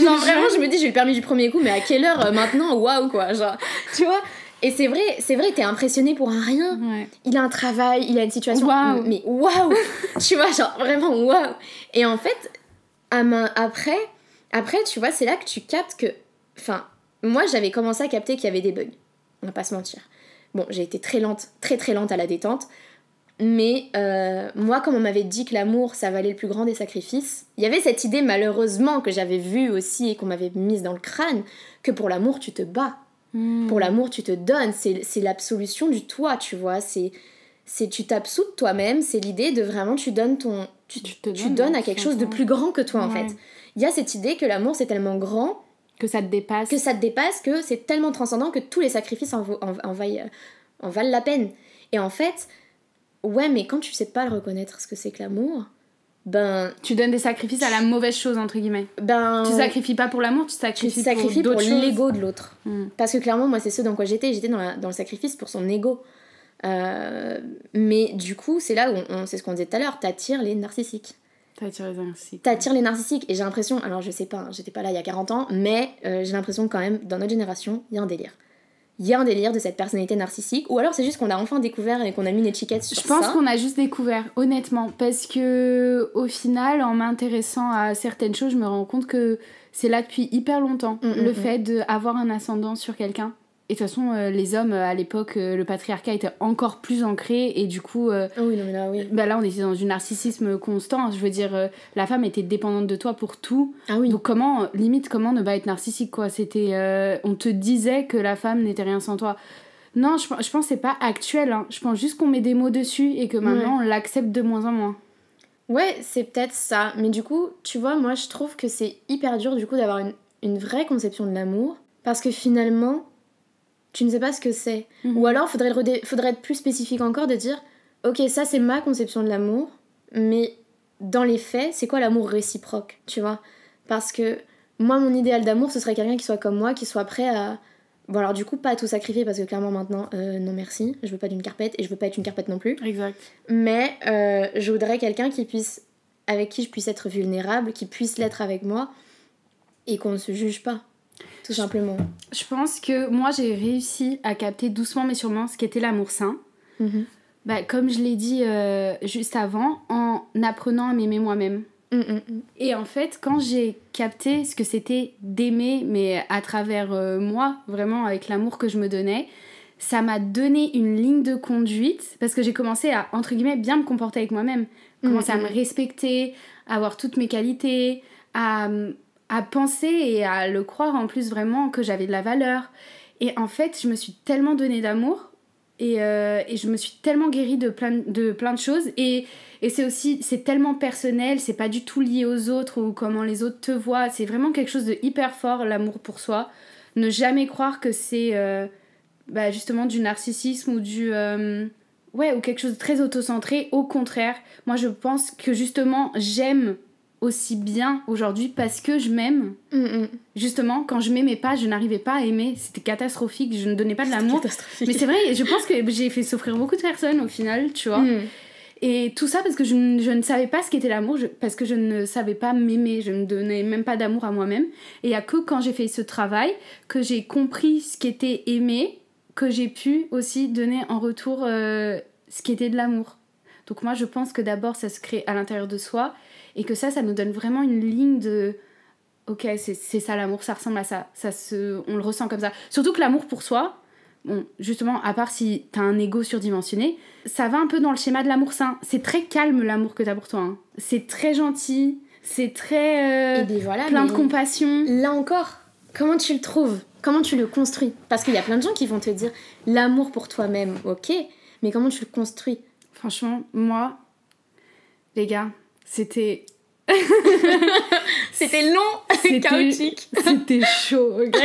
Non, vraiment, je me dis, j'ai eu le permis du premier coup, mais à quelle heure maintenant? Waouh, quoi. Genre, tu vois. Et c'est vrai, t'es impressionné pour un rien. Ouais. Il a un travail, il a une situation. Waouh. Mais waouh. Tu vois, genre, vraiment waouh. Et en fait, après, tu vois, c'est là que tu captes que... Enfin, moi, j'avais commencé à capter qu'il y avait des bugs. On va pas se mentir. Bon, j'ai été très lente à la détente. Mais moi, comme on m'avait dit que l'amour, ça valait le plus grand des sacrifices, il y avait cette idée, malheureusement, que j'avais vue aussi et qu'on m'avait mise dans le crâne, que pour l'amour, tu te bats. Pour l'amour, tu te donnes. C'est l'absolution du toi, tu vois. C'est tu t'absous de toi-même. C'est l'idée de vraiment, tu donnes tu donnes à quelque chose de plus grand que toi, en fait. Il y a cette idée que l'amour, c'est tellement grand... Que ça te dépasse. Que c'est tellement transcendant que tous les sacrifices en valent la peine. Et en fait, ouais, mais quand tu sais pas le reconnaître ce que c'est que l'amour, ben... Tu donnes des sacrifices à la mauvaise chose, entre guillemets. Ben... Tu sacrifies pas pour l'amour, tu sacrifies pour l'ego de l'autre. Parce que clairement, moi, c'est ce dans quoi j'étais. J'étais dans le sacrifice pour son ego. Mais du coup, c'est là où, c'est ce qu'on disait tout à l'heure, t'attires les narcissiques. T'attires les narcissiques. Et j'ai l'impression, alors je sais pas, j'étais pas là il y a 40 ans, mais j'ai l'impression que quand même, dans notre génération, il y a un délire. Il y a un délire de cette personnalité narcissique, ou alors c'est juste qu'on a enfin découvert et qu'on a mis une étiquette sur ça. Je pense qu'on a juste découvert, honnêtement, parce que au final, en m'intéressant à certaines choses, je me rends compte que c'est là depuis hyper longtemps, le fait d'avoir un ascendant sur quelqu'un. Et de toute façon, les hommes, à l'époque, le patriarcat était encore plus ancré. Et du coup, oui, non, mais là, oui. Là, on était dans un narcissisme constant. Je veux dire, la femme était dépendante de toi pour tout. Ah oui. Donc comment ne pas être narcissique, quoi. C'était, on te disait que la femme n'était rien sans toi. Non, je pense que c'est pas actuel. Hein. Je pense juste qu'on met des mots dessus et que maintenant, on l'accepte de moins en moins. Ouais, c'est peut-être ça. Mais du coup, tu vois, moi, je trouve que c'est hyper dur, du coup, d'avoir une vraie conception de l'amour. Parce que finalement, tu ne sais pas ce que c'est. Ou alors, faudrait être plus spécifique encore, de dire, ok, ça c'est ma conception de l'amour, mais dans les faits, c'est quoi l'amour réciproque, tu vois? Parce que moi, mon idéal d'amour, ce serait quelqu'un qui soit comme moi, qui soit prêt à... Bon, alors du coup, pas à tout sacrifier, parce que clairement maintenant, non merci, je veux pas d'une carpette, et je veux pas être une carpette non plus. Exact. Mais je voudrais quelqu'un avec qui je puisse être vulnérable, qui puisse l'être avec moi, et qu'on ne se juge pas, tout simplement. Je pense que moi, j'ai réussi à capter doucement mais sûrement ce qu'était l'amour sain. Bah, comme je l'ai dit juste avant, en apprenant à m'aimer moi-même. Et en fait, quand j'ai capté ce que c'était d'aimer, mais à travers moi, vraiment avec l'amour que je me donnais, ça m'a donné une ligne de conduite, parce que j'ai commencé à, entre guillemets, bien me comporter avec moi-même. Commencer à me respecter, à avoir toutes mes qualités, à penser et à le croire en plus vraiment que j'avais de la valeur. Et en fait, je me suis tellement donnée d'amour, et je me suis tellement guérie de plein de choses, et c'est tellement personnel, c'est pas du tout lié aux autres ou comment les autres te voient, c'est vraiment quelque chose de hyper fort, l'amour pour soi. Ne jamais croire que c'est justement du narcissisme ou ou quelque chose de très autocentré. Au contraire, moi je pense que justement j'aime aussi bien aujourd'hui parce que je m'aime. Justement, quand je m'aimais pas, je n'arrivais pas à aimer, c'était catastrophique, je ne donnais pas de l'amour. Mais c'est vrai, je pense que j'ai fait souffrir beaucoup de personnes au final, tu vois. Et tout ça parce que je ne savais pas ce qu'était l'amour, parce que je ne savais pas m'aimer, je ne donnais même pas d'amour à moi-même. Et il n'y a que quand j'ai fait ce travail que j'ai compris ce qu'était aimer, que j'ai pu aussi donner en retour ce qu'était de l'amour. Donc moi je pense que d'abord ça se crée à l'intérieur de soi, et que ça nous donne vraiment une ligne de ok, c'est ça l'amour, ça ressemble à ça, on le ressent comme ça. Surtout que l'amour pour soi, bon, justement, à part si t'as un ego surdimensionné, ça va un peu dans le schéma de l'amour sain. C'est très calme l'amour que t'as pour toi, hein. C'est très gentil, c'est très plein de compassion. Là encore, comment tu le trouves? Comment tu le construis? Parce qu'il y a plein de gens qui vont te dire l'amour pour toi-même, ok, mais comment tu le construis? Franchement, moi, les gars, c'était... c'était long, chaotique. C'était chaud, ok.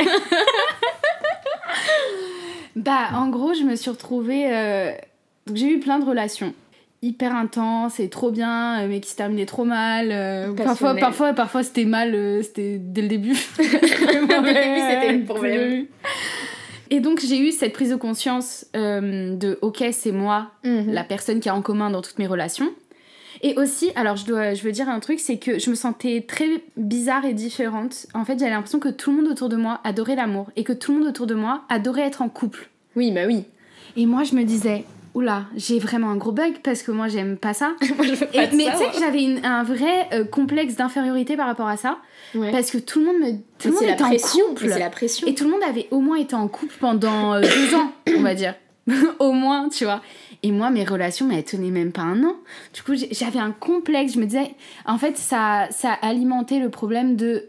Bah, en gros, je me suis retrouvée... Donc, j'ai eu plein de relations hyper intenses et trop bien, mais qui se terminaient trop mal. Parfois, c'était mal, c'était dès le début. Dès le début, c'était le problème. Et donc, j'ai eu cette prise de conscience de « Ok, c'est moi, la personne qui a en commun dans toutes mes relations ». Et aussi, alors je veux dire un truc, c'est que je me sentais très bizarre et différente. En fait, j'avais l'impression que tout le monde autour de moi adorait l'amour et que tout le monde autour de moi adorait être en couple. Oui, bah oui. Et moi, je me disais, oula, j'ai vraiment un gros bug parce que moi, j'aime pas ça. Moi, je veux pas de mais ça, tu sais que j'avais un vrai complexe d'infériorité par rapport à ça. Ouais. Parce que tout le monde était en couple. C'est la pression. Et tout le monde avait au moins été en couple pendant 2 ans, on va dire. Au moins, tu vois. Et moi, mes relations, elles tenaient même pas 1 an. Du coup, j'avais un complexe. Je me disais, en fait, ça alimentait le problème de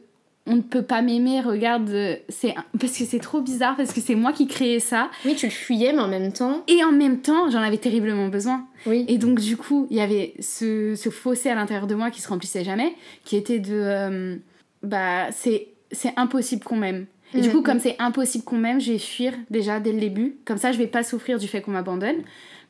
on ne peut pas m'aimer, regarde, parce que c'est trop bizarre, parce que c'est moi qui créais ça. Oui, tu le fuyais, mais en même temps... Et en même temps, j'en avais terriblement besoin. Oui. Et donc, du coup, il y avait ce fossé à l'intérieur de moi qui se remplissait jamais, qui était de... c'est impossible qu'on m'aime. Et du coup, comme c'est impossible qu'on m'aime, je vais fuir déjà dès le début. Comme ça, je vais pas souffrir du fait qu'on m'abandonne.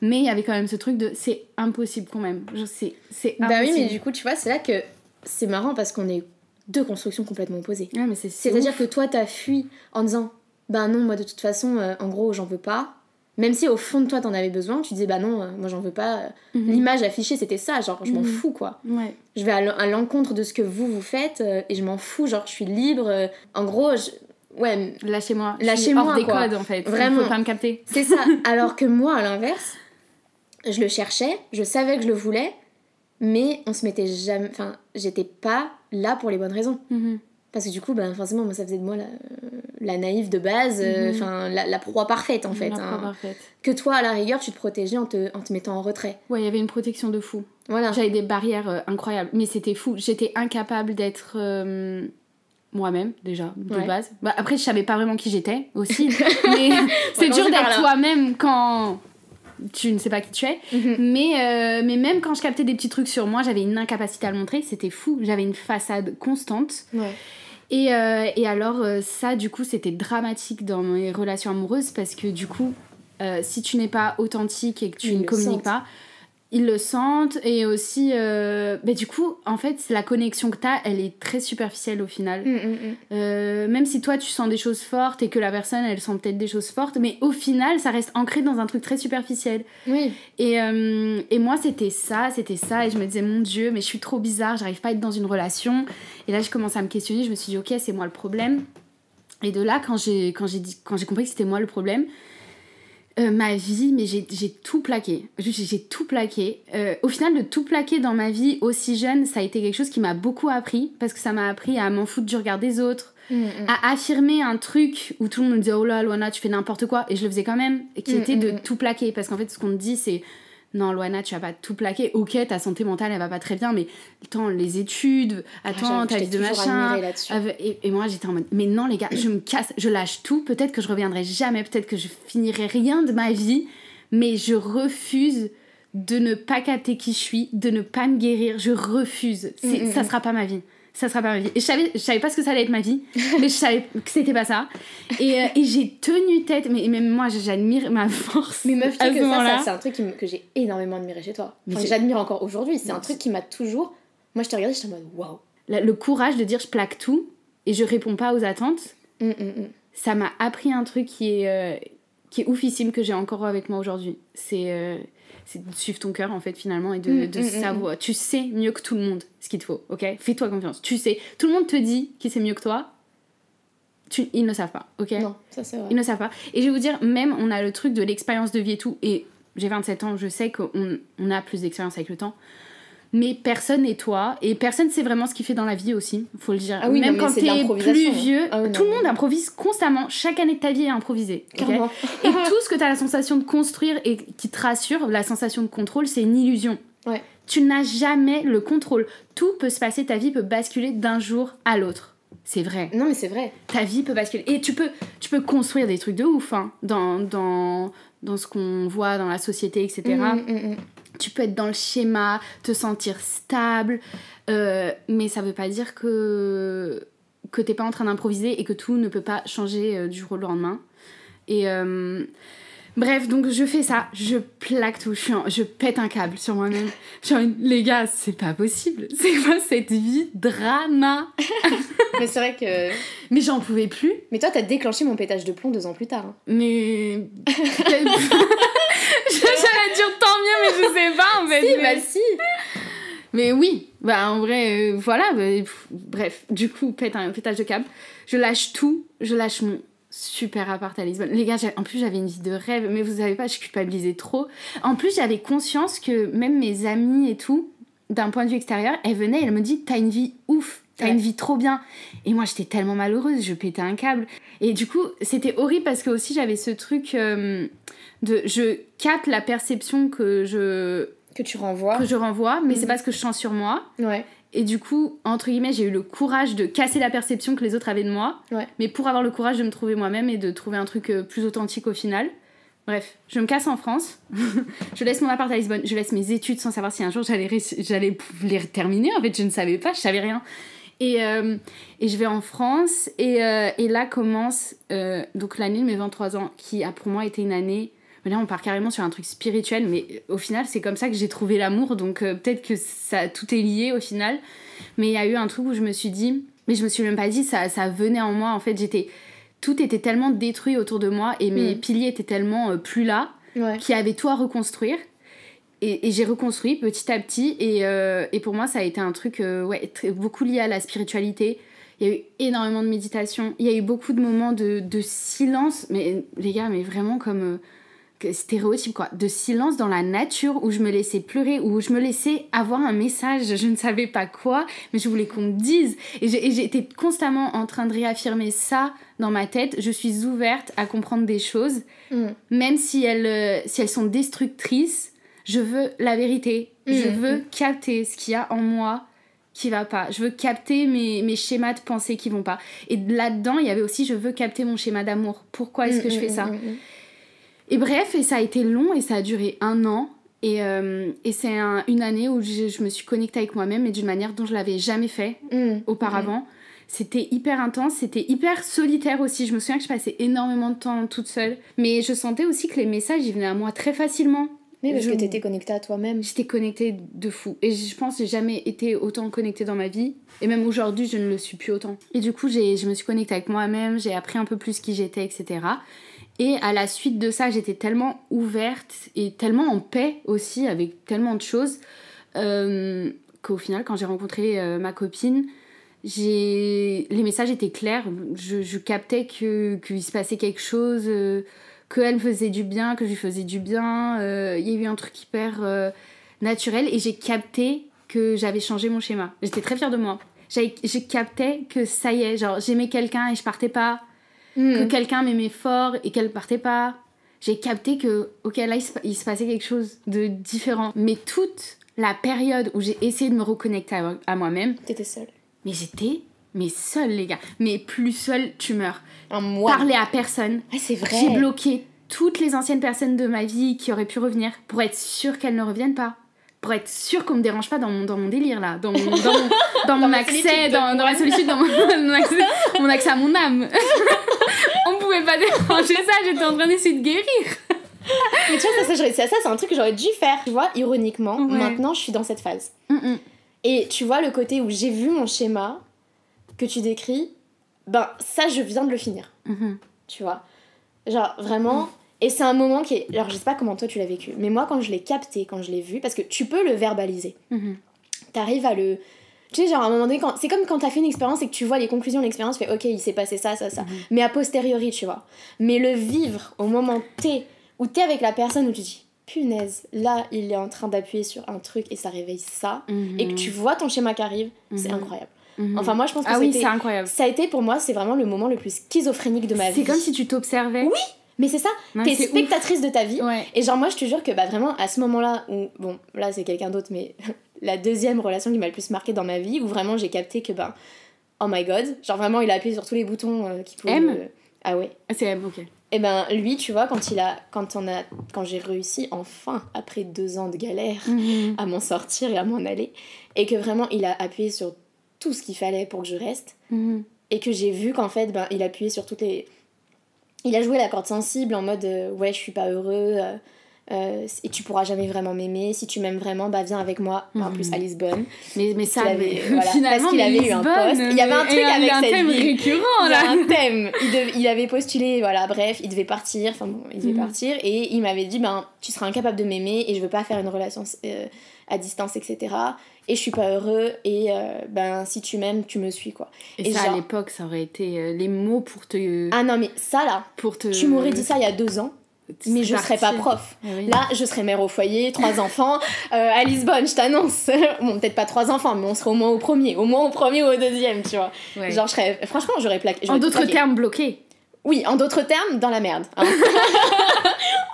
Mais il y avait quand même ce truc de c'est impossible qu'on m'aime. C'est impossible. Bah oui, mais du coup, tu vois, c'est là que c'est marrant parce qu'on est 2 constructions complètement opposées. Ouais, mais c'est-à-dire ouf. Que toi, t'as fui en disant bah non, moi de toute façon, en gros, j'en veux pas. Même si au fond de toi, t'en avais besoin, tu disais bah non, moi j'en veux pas. L'image affichée, c'était ça, genre je m'en fous quoi. Ouais. Je vais à l'encontre de ce que vous faites et je m'en fous, genre je suis libre. En gros, ouais, lâchez-moi hors des quoi. codes en fait. Vraiment. Faut pas me capter. C'est ça. Alors que moi, à l'inverse, je le cherchais, je savais que je le voulais, mais on se mettait jamais. Enfin, j'étais pas là pour les bonnes raisons. Parce que du coup, forcément, moi, ça faisait de moi la naïve de base, la proie parfaite en fait. Proie parfaite. Que toi, à la rigueur, tu te protégeais en te mettant en retrait. Ouais, il y avait une protection de fou. Voilà. J'avais des barrières incroyables, mais c'était fou. J'étais incapable d'être moi-même, déjà, de base. Bah, après, je savais pas vraiment qui j'étais aussi, mais c'est dur d'être toi-même quand tu ne sais pas qui tu es. Mais même quand je captais des petits trucs sur moi, j'avais une incapacité à le montrer, c'était fou. J'avais une façade constante. Ouais. Et alors, ça, du coup, c'était dramatique dans mes relations amoureuses parce que, du coup, si tu n'es pas authentique et que tu ne communiques pas, ils le sentent. Et aussi, du coup, en fait, la connexion que t'as, elle est très superficielle au final. Même si toi, tu sens des choses fortes et que la personne, elle sent peut-être des choses fortes, mais au final, ça reste ancré dans un truc très superficiel. Oui. Et moi, c'était ça. Et je me disais, mon Dieu, mais je suis trop bizarre, j'arrive pas à être dans une relation. Et là, je commençais à me questionner, je me suis dit, ok, c'est moi le problème. Et de là, quand j'ai compris que c'était moi le problème, ma vie, mais j'ai tout plaqué. J'ai tout plaqué. Au final, de tout plaquer dans ma vie aussi jeune, ça a été quelque chose qui m'a beaucoup appris, parce que ça m'a appris à m'en foutre du regard des autres, à affirmer un truc où tout le monde me disait, oh là, Loana, tu fais n'importe quoi, et je le faisais quand même, et qui était de tout plaquer, parce qu'en fait, ce qu'on te dit, c'est, non, Loana, tu vas pas tout plaquer. Ok, ta santé mentale, elle va pas très bien, mais attends, les études, attends, ta vie de machin. Et moi, j'étais en mode, mais non, les gars, je me casse, je lâche tout. Peut-être que je reviendrai jamais, peut-être que je finirai rien de ma vie, mais je refuse de ne pas capter qui je suis, de ne pas me guérir. Je refuse. Ça sera pas ma vie. Ça sera pas ma vie. Et je savais pas ce que ça allait être ma vie, mais je savais que c'était pas ça. Et j'ai tenu tête, mais même moi, j'admire ma force. Mais meuf, tu sais que ça, c'est un truc que j'ai énormément admiré chez toi. Enfin, j'admire encore aujourd'hui. C'est un truc qui m'a toujours... Moi, je te regardais, j'étais en mode waouh. Le courage de dire je plaque tout et je réponds pas aux attentes, ça m'a appris un truc qui est oufissime, que j'ai encore avec moi aujourd'hui. C'est de suivre ton cœur, en fait, finalement, et de savoir. Tu sais mieux que tout le monde ce qu'il te faut, ok ? Fais-toi confiance. Tu sais. Tout le monde te dit qu'il sait mieux que toi. Ils ne savent pas, ok ? Non, ça c'est vrai. Ils ne savent pas. Et je vais vous dire, même, on a le truc de l'expérience de vie et tout. Et j'ai 27 ans, je sais qu'on a plus d'expérience avec le temps. Mais personne n'est toi, et personne sait vraiment ce qu'il fait dans la vie aussi, faut le dire. Ah oui, même non, quand t'es plus vieux, tout le monde improvise constamment. Chaque année de ta vie est improvisée. Okay, et tout ce que t'as la sensation de construire et qui te rassure, la sensation de contrôle, c'est une illusion. Ouais. Tu n'as jamais le contrôle. Tout peut se passer, ta vie peut basculer d'un jour à l'autre. C'est vrai. Non, mais c'est vrai. Ta vie peut basculer. Et tu peux construire des trucs de ouf, hein, dans ce qu'on voit dans la société, etc. Tu peux être dans le schéma, te sentir stable, mais ça veut pas dire que t'es pas en train d'improviser et que tout ne peut pas changer du jour au lendemain. Et bref, donc je fais ça, je plaque tout, je pète un câble sur moi-même. Les gars, c'est pas possible. C'est quoi cette vie drama? Mais c'est vrai que... Mais j'en pouvais plus. Mais toi, t'as déclenché mon pétage de plomb 2 ans plus tard. Hein. Mais... J'allais dire tant mieux, mais je sais pas en fait. Si, bah si. Mais oui, bah en vrai, voilà. Bref, du coup, pétage de câble. Je lâche tout, je lâche mon super appart à Lisbonne. Les gars, en plus, j'avais une vie de rêve, mais vous savez pas, je culpabilisais trop. En plus, j'avais conscience que même mes amies et tout, d'un point de vue extérieur, elles venaient et elles me disaient, t'as une vie ouf. T'as une vie trop bien. Et moi, j'étais tellement malheureuse, je pétais un câble. Et du coup, c'était horrible parce que aussi, j'avais ce truc je capte la perception que je renvoie, mais c'est pas ce que je sens sur moi. Ouais. Et du coup, entre guillemets, j'ai eu le courage de casser la perception que les autres avaient de moi. Ouais. Mais pour avoir le courage de me trouver moi-même et de trouver un truc plus authentique au final. Bref, je me casse en France, je laisse mon appart à Lisbonne, je laisse mes études sans savoir si un jour j'allais les terminer. En fait, je ne savais pas, je savais rien. Et je vais en France et là commence donc l'année de mes 23 ans qui a pour moi été une année, mais là on part carrément sur un truc spirituel, mais au final c'est comme ça que j'ai trouvé l'amour, donc peut-être que ça, tout est lié au final. Mais il y a eu un truc où je me suis dit, mais je me suis même pas dit, ça venait en moi en fait, tout était tellement détruit autour de moi et mes piliers étaient tellement plus là, qu'il y avait tout à reconstruire. Et j'ai reconstruit petit à petit et pour moi ça a été un truc beaucoup lié à la spiritualité. Il y a eu énormément de méditation, il y a eu beaucoup de moments de silence, mais les gars, mais vraiment comme stéréotype quoi, de silence dans la nature où je me laissais pleurer, où je me laissais avoir un message, je ne savais pas quoi, mais je voulais qu'on me dise et j'étais constamment en train de réaffirmer ça dans ma tête. Je suis ouverte à comprendre des choses, même si elles sont destructrices. Je veux la vérité. Je veux capter ce qu'il y a en moi qui va pas. Je veux capter mes schémas de pensée qui vont pas. Et là-dedans, il y avait aussi, je veux capter mon schéma d'amour. Pourquoi est-ce que je fais ça ? Et bref, et ça a été long et ça a duré 1 an. Et c'est une année où je me suis connectée avec moi-même, mais d'une manière dont je l'avais jamais fait auparavant. C'était hyper intense, c'était hyper solitaire aussi. Je me souviens que je passais énormément de temps toute seule. Mais je sentais aussi que les messages, ils venaient à moi très facilement. Mais parce que t'étais connectée à toi-même. J'étais connectée de fou. Et je pense que j'ai jamais été autant connectée dans ma vie. Et même aujourd'hui, je ne le suis plus autant. Et du coup, je me suis connectée avec moi-même, j'ai appris un peu plus qui j'étais, etc. Et à la suite de ça, j'étais tellement ouverte et tellement en paix aussi, avec tellement de choses, qu'au final, quand j'ai rencontré ma copine, les messages étaient clairs. Je captais qu'il se passait quelque chose... qu'elle me faisait du bien, que je lui faisais du bien. Il y a eu un truc hyper naturel et j'ai capté que j'avais changé mon schéma. J'étais très fière de moi. J'ai capté que ça y est, genre j'aimais quelqu'un et je partais pas. Que quelqu'un m'aimait fort et qu'elle partait pas. J'ai capté que, ok, là il se passait quelque chose de différent. Mais toute la période où j'ai essayé de me reconnecter à moi-même... T'étais seule. Mais j'étais... Mais seule, les gars. Mais plus seule, tu meurs. Un mois. Parler à personne. Ah, c'est vrai. J'ai bloqué toutes les anciennes personnes de ma vie qui auraient pu revenir pour être sûre qu'elles ne reviennent pas. Pour être sûre qu'on me dérange pas dans mon délire, là. Dans mon accès, dans ma solitude, dans mon accès à mon âme. On pouvait pas déranger ça, j'étais en train d'essayer de guérir. Mais tu vois, ça c'est un truc que j'aurais dû faire. Tu vois, ironiquement, maintenant, je suis dans cette phase. Et tu vois, le côté où j'ai vu mon schéma... que tu décris, ben ça je viens de le finir. Tu vois, genre vraiment. Et c'est un moment qui est, alors je sais pas comment toi tu l'as vécu, mais moi quand je l'ai capté, quand je l'ai vu, parce que tu peux le verbaliser, t'arrives à le, tu sais, genre à un moment donné, c'est comme quand t'as fait une expérience et que tu vois les conclusions de l'expérience, tu fais ok, il s'est passé ça, mais a posteriori, tu vois. Mais le vivre au moment où t'es avec la personne, où tu dis punaise, là il est en train d'appuyer sur un truc et ça réveille ça, et que tu vois ton schéma qui arrive, c'est incroyable. Enfin moi je pense que c'est incroyable. Ça a été pour moi, c'est vraiment le moment le plus schizophrénique de ma vie. C'est comme si tu t'observais. Oui, mais c'est ça. Non, t'es spectatrice de ta vie. Ouais. Et genre moi je te jure que bah vraiment à ce moment-là où bon là c'est quelqu'un d'autre, mais la deuxième relation qui m'a le plus marquée dans ma vie, où vraiment j'ai capté que bah oh my god, genre vraiment il a appuyé sur tous les boutons qui pouvaient. Ah ouais. C'est M, ok. Et ben lui tu vois quand j'ai réussi enfin après 2 ans de galère à m'en sortir et à m'en aller, et que vraiment il a appuyé sur tout ce qu'il fallait pour que je reste, et que j'ai vu qu'en fait ben il appuyait sur toutes les, il a joué la corde sensible en mode ouais je suis pas heureux, et tu pourras jamais vraiment m'aimer, si tu m'aimes vraiment bah viens avec moi, en plus à Lisbonne, mais ça voilà, finalement parce qu'il avait eu un poste, il y avait un truc avec cette thème vie récurrent là, il y a un thème, il avait postulé, voilà bref il devait partir, enfin bon il devait partir, et il m'avait dit ben tu seras incapable de m'aimer et je veux pas faire une relation à distance, etc. Et je suis pas heureux, et ben si tu m'aimes tu me suis quoi. Et ça genre... à l'époque ça aurait été les mots pour te... Ah non mais ça là, tu m'aurais dit ça il y a 2 ans, mais je serais pas prof. Oui. Là je serais mère au foyer, 3 enfants à Lisbonne, je t'annonce. Bon peut-être pas 3 enfants, mais on serait au moins au premier ou au deuxième, tu vois. Ouais. Genre franchement j'aurais plaqué. En d'autres termes bloqué. Oui, en d'autres termes, dans la merde. Hein.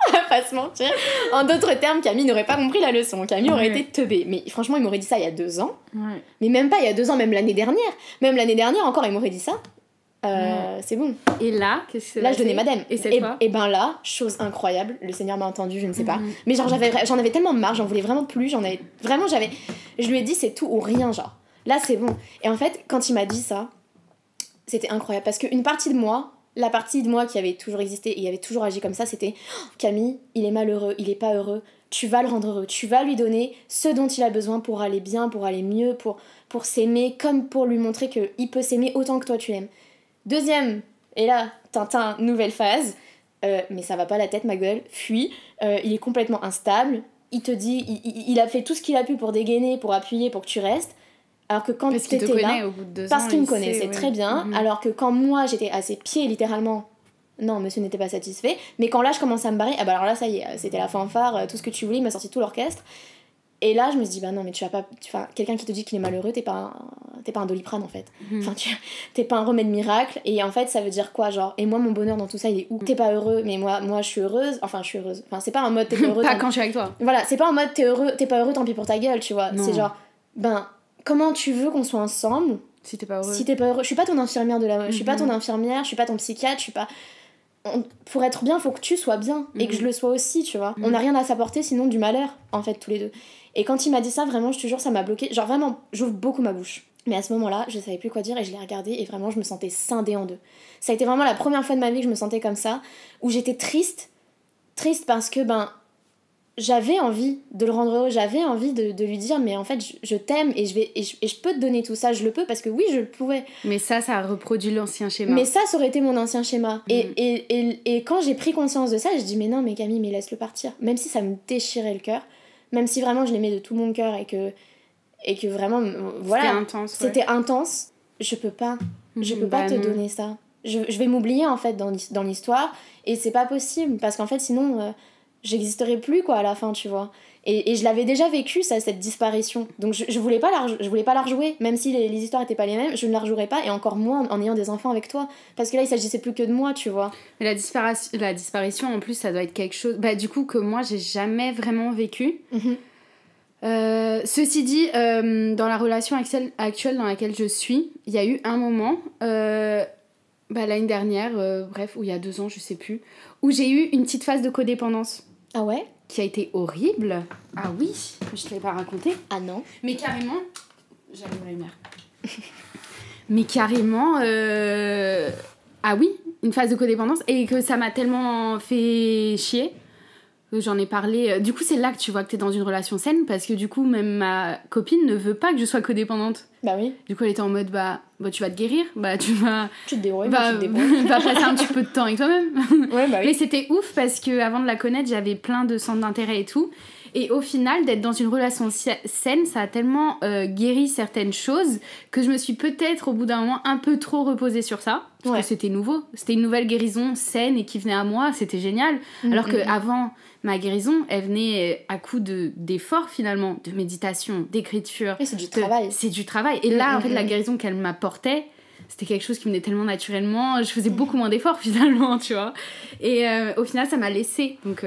On va pas se mentir. En d'autres termes, Camille n'aurait pas compris la leçon. Camille aurait été teubée. Mais franchement, il m'aurait dit ça il y a 2 ans. Ouais. Mais même pas il y a 2 ans, même l'année dernière. Même l'année dernière encore, il m'aurait dit ça. C'est bon. Et là, qu'est-ce que là, je donnais madame. Et cette fois et ben là, chose incroyable, le Seigneur m'a entendu, je ne sais pas. Mais genre, j'en avais tellement marre, j'en voulais vraiment plus. Je lui ai dit, c'est tout ou rien, genre. Là, c'est bon. Et en fait, quand il m'a dit ça, c'était incroyable. Parce qu'une partie de moi, la partie de moi qui avait toujours existé et avait toujours agi comme ça, c'était Camille, il est malheureux, il est pas heureux, tu vas le rendre heureux, tu vas lui donner ce dont il a besoin pour aller bien, pour aller mieux, pour s'aimer, comme pour lui montrer qu'il peut s'aimer autant que toi tu l'aimes. Deuxième, et là, Tintin, nouvelle phase, mais ça va pas la tête ma gueule, fuis, il est complètement instable, il te dit, il a fait tout ce qu'il a pu pour dégainer, pour appuyer, pour que tu restes. Alors que quand t'étais là, au bout de 2 parce ans, qu'il me connaissait très bien, alors que quand moi j'étais à ses pieds littéralement, non monsieur n'était pas satisfait, mais quand là je commençais à me barrer, ah bah alors là ça y est, c'était la fanfare, tout ce que tu voulais, il m'a sorti tout l'orchestre, et là je me suis dit bah non mais tu vas pas, quelqu'un qui te dit qu'il est malheureux, t'es pas un Doliprane en fait, enfin t'es pas un remède miracle, et en fait ça veut dire quoi genre, et moi mon bonheur dans tout ça il est où? T'es pas heureux, mais moi je suis heureuse, enfin c'est pas en mode t'es pas heureux pas quand je suis avec toi, voilà, c'est pas en mode t'es pas heureux tant pis pour ta gueule, tu vois, c'est genre ben comment tu veux qu'on soit ensemble si t'es pas heureux? Je suis pas ton infirmière je suis pas ton infirmière, je suis pas ton psychiatre, je suis pas... Pour être bien, faut que tu sois bien, et que je le sois aussi, tu vois. On n'a rien à s'apporter sinon du malheur, en fait, tous les deux. Et quand il m'a dit ça, vraiment, je te jure, ça m'a bloqué. Genre vraiment, j'ouvre beaucoup ma bouche. Mais à ce moment-là, je savais plus quoi dire et je l'ai regardé et vraiment je me sentais scindée en deux. Ça a été vraiment la première fois de ma vie que je me sentais comme ça, où j'étais triste parce que j'avais envie de le rendre heureux, j'avais envie de lui dire mais en fait je t'aime et je peux te donner tout ça, je le peux parce que oui je le pouvais. Mais ça reproduit l'ancien schéma. Mais ça aurait été mon ancien schéma. Et quand j'ai pris conscience de ça, je dis mais non mais Camille, mais laisse-le partir. Même si ça me déchirait le cœur, même si vraiment je l'aimais de tout mon cœur et que vraiment voilà, c'était intense, je peux pas te donner ça. Je vais m'oublier en fait dans l'histoire et c'est pas possible parce qu'en fait sinon j'existerais plus quoi à la fin, tu vois. Et je l'avais déjà vécu ça, cette disparition, donc je voulais pas la rejouer, même si les histoires étaient pas les mêmes, je ne la rejouerais pas, et encore moins en ayant des enfants avec toi, parce que là il s'agissait plus que de moi, tu vois. Mais la disparition en plus ça doit être quelque chose du coup que moi j'ai jamais vraiment vécu. Ceci dit, dans la relation actuelle dans laquelle je suis, il y a eu un moment l'année dernière, ou il y a 2 ans, je sais plus, où j'ai eu une petite phase de codépendance. Ah ouais? Qui a été horrible. Ah oui, je te l'ai pas raconté. Ah non. Mais carrément... J'allume la lumière. Mais carrément... Ah oui, une phase de codépendance. Et que ça m'a tellement fait chier que j'en ai parlé. Du coup, c'est là que tu vois que t'es dans une relation saine, parce que du coup, même ma copine ne veut pas que je sois codépendante. Bah oui. Du coup, elle était en mode, tu vas te guérir, tu te débrouilles, tu te débrouilles. Va passer un petit peu de temps avec toi-même. Ouais, bah oui. Mais c'était ouf parce que avant de la connaître, j'avais plein de centres d'intérêt et tout. Et au final, d'être dans une relation saine, ça a tellement guéri certaines choses que je me suis peut-être au bout d'un moment un peu trop reposée sur ça. Parce que c'était nouveau. C'était une nouvelle guérison saine et qui venait à moi. C'était génial. Alors qu'avant, ma guérison, elle venait à coup d'efforts finalement, de méditation, d'écriture. Et c'est du travail. C'est du travail. Et là, en fait, la guérison qu'elle m'apportait, c'était quelque chose qui venait tellement naturellement. Je faisais beaucoup moins d'efforts finalement, tu vois. Et au final, ça m'a laissée. Donc...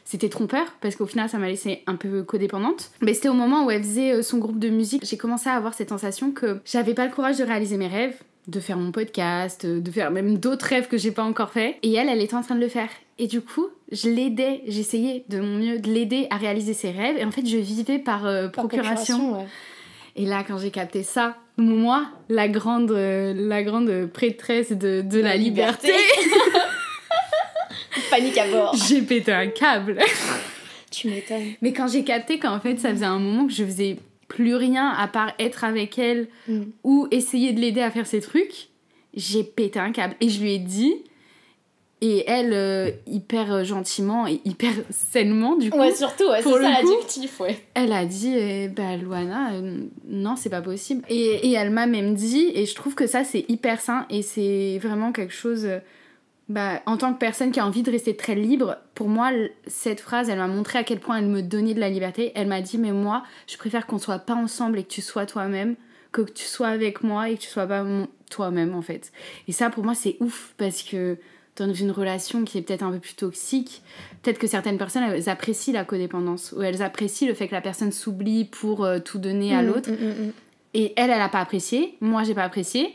c'était trompeur parce qu'au final ça m'a laissée un peu codépendante, mais c'était au moment où elle faisait son groupe de musique, j'ai commencé à avoir cette sensation que j'avais pas le courage de réaliser mes rêves, de faire mon podcast, de faire même d'autres rêves que j'ai pas encore fait, et elle était en train de le faire, et du coup je l'aidais, j'essayais de mon mieux de l'aider à réaliser ses rêves, et en fait je vivais par procuration. Ouais. Et là quand j'ai capté ça, moi la grande prêtresse de la liberté. Panique à bord. J'ai pété un câble. Tu m'étonnes. Mais quand j'ai capté qu'en fait ça faisait un moment que je faisais plus rien à part être avec elle ou essayer de l'aider à faire ses trucs, j'ai pété un câble. Et je lui ai dit, et elle hyper gentiment et hyper sainement du coup. Ouais, surtout, c'est ça l'adjectif, ouais. Elle a dit, Louana, non c'est pas possible. Et elle m'a même dit, et je trouve que ça c'est hyper sain et c'est vraiment quelque chose... en tant que personne qui a envie de rester très libre, pour moi, cette phrase, elle m'a montré à quel point elle me donnait de la liberté. Elle m'a dit, mais moi, je préfère qu'on soit pas ensemble et que tu sois toi-même, que tu sois avec moi et que tu sois pas toi-même, en fait. Et ça, pour moi, c'est ouf, parce que dans une relation qui est peut-être un peu plus toxique, peut-être que certaines personnes, elles apprécient la codépendance, ou elles apprécient le fait que la personne s'oublie pour tout donner à l'autre. Et elle a pas apprécié, moi, j'ai pas apprécié.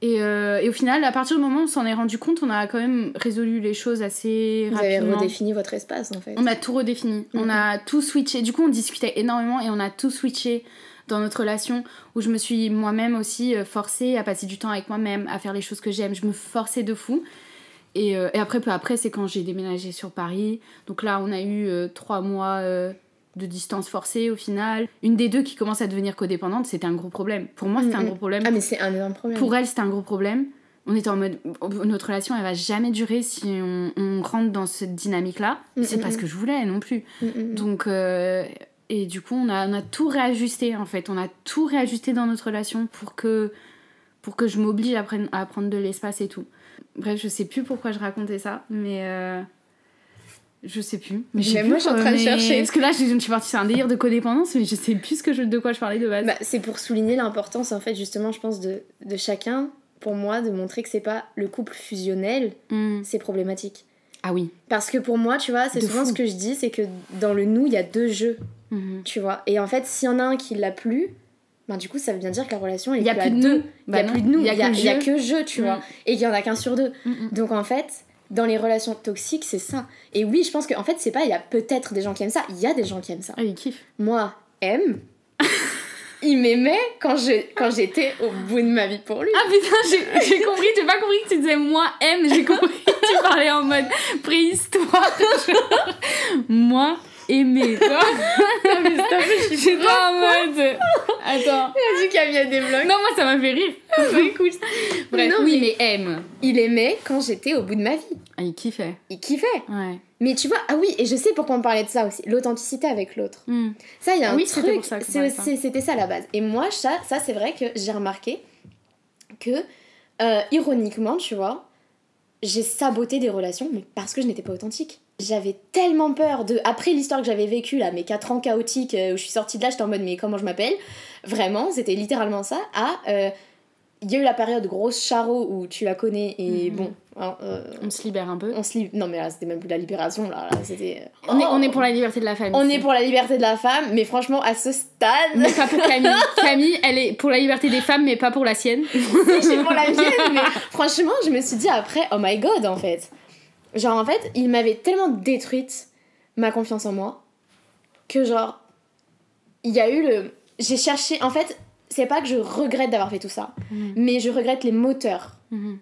Et au final, à partir du moment où on s'en est rendu compte, on a quand même résolu les choses assez rapidement. Vous avez redéfini votre espace, en fait. On a tout redéfini. On a tout switché. Du coup, on discutait énormément et on a tout switché dans notre relation, où je me suis moi-même aussi forcée à passer du temps avec moi-même, à faire les choses que j'aime. Je me forçais de fou. Et après, peu après, c'est quand j'ai déménagé sur Paris. Donc là, on a eu 3 mois... de distance forcée au final. Une des deux qui commence à devenir codépendante, c'était un gros problème. Pour moi, c'était un gros problème. Ah, mais c'est un énorme problème. Pour elle, c'était un gros problème. On était en mode, notre relation, elle va jamais durer si on rentre dans cette dynamique-là. C'est pas ce que je voulais non plus. Donc, et du coup, on a tout réajusté, en fait. On a tout réajusté dans notre relation pour que je m'oblige à prendre de l'espace et tout. Bref, je sais plus pourquoi je racontais ça, mais... Je sais plus. Mais moi, je suis en train de chercher. Parce que là, je suis partie sur un délire de codépendance, mais je sais plus de quoi je parlais de base. C'est pour souligner l'importance, en fait, justement, je pense, de chacun, pour moi, de montrer que c'est pas le couple fusionnel, c'est problématique. Ah oui. Parce que pour moi, tu vois, c'est souvent ce que je dis, c'est que dans le nous, il y a 2 jeux, tu vois. Et en fait, s'il y en a un qui l'a plus, du coup, ça veut bien dire que la relation, elle est plus à 2. Il y a plus de nous, il y a que je, tu vois. Et il y en a qu'un sur 2. Donc, en fait... Dans les relations toxiques, c'est ça. Et oui, je pense qu'en fait, c'est pas, il y a peut-être des gens qui aiment ça. Il y a des gens qui aiment ça. Ah, ils kiffent. Moi, aime. il m'aimait quand j'étais au bout de ma vie pour lui. Ah putain, j'ai compris, j'ai pas compris que tu disais moi aime, j'ai compris que tu parlais en mode préhistoire. Genre, moi aimer. Non mais stop, je suis pas en mode. Attends. Il a dit Camille débloque. Non, moi ça m'a fait rire. Bah, écoute. Bref, non, oui, mais aime. Il aimait quand j'étais au bout de ma vie. Ah, il kiffait. Il kiffait. Ouais. Mais tu vois, ah oui, et je sais pourquoi on parlait de ça aussi, l'authenticité avec l'autre. Ça, il y a un oui, truc, c'était pour ça c'était ça à la base. Et moi, ça c'est vrai que j'ai remarqué que, ironiquement, tu vois, j'ai saboté des relations, mais parce que je n'étais pas authentique. J'avais tellement peur de... Après l'histoire que j'avais vécue, là, mes 4 ans chaotiques, où je suis sortie de là, j'étais en mode, mais comment je m'appelle ? Vraiment, c'était littéralement ça, il y a eu la période grosse charo où tu la connais et bon... Hein, on se libère un peu. Non mais là, c'était même plus de la libération, là c'était... On est pour la liberté de la femme. On est pour la liberté de la femme, mais franchement, à ce stade... Mais pas pour Camille. Camille, elle est pour la liberté des femmes, mais pas pour la sienne. Si, je suis pour la mienne, mais franchement, je me suis dit après, oh my god, en fait. Genre, en fait, il m'avait tellement détruite ma confiance en moi que, genre, il y a eu le... J'ai cherché... En fait, c'est pas que je regrette d'avoir fait tout ça, mais je regrette les moteurs.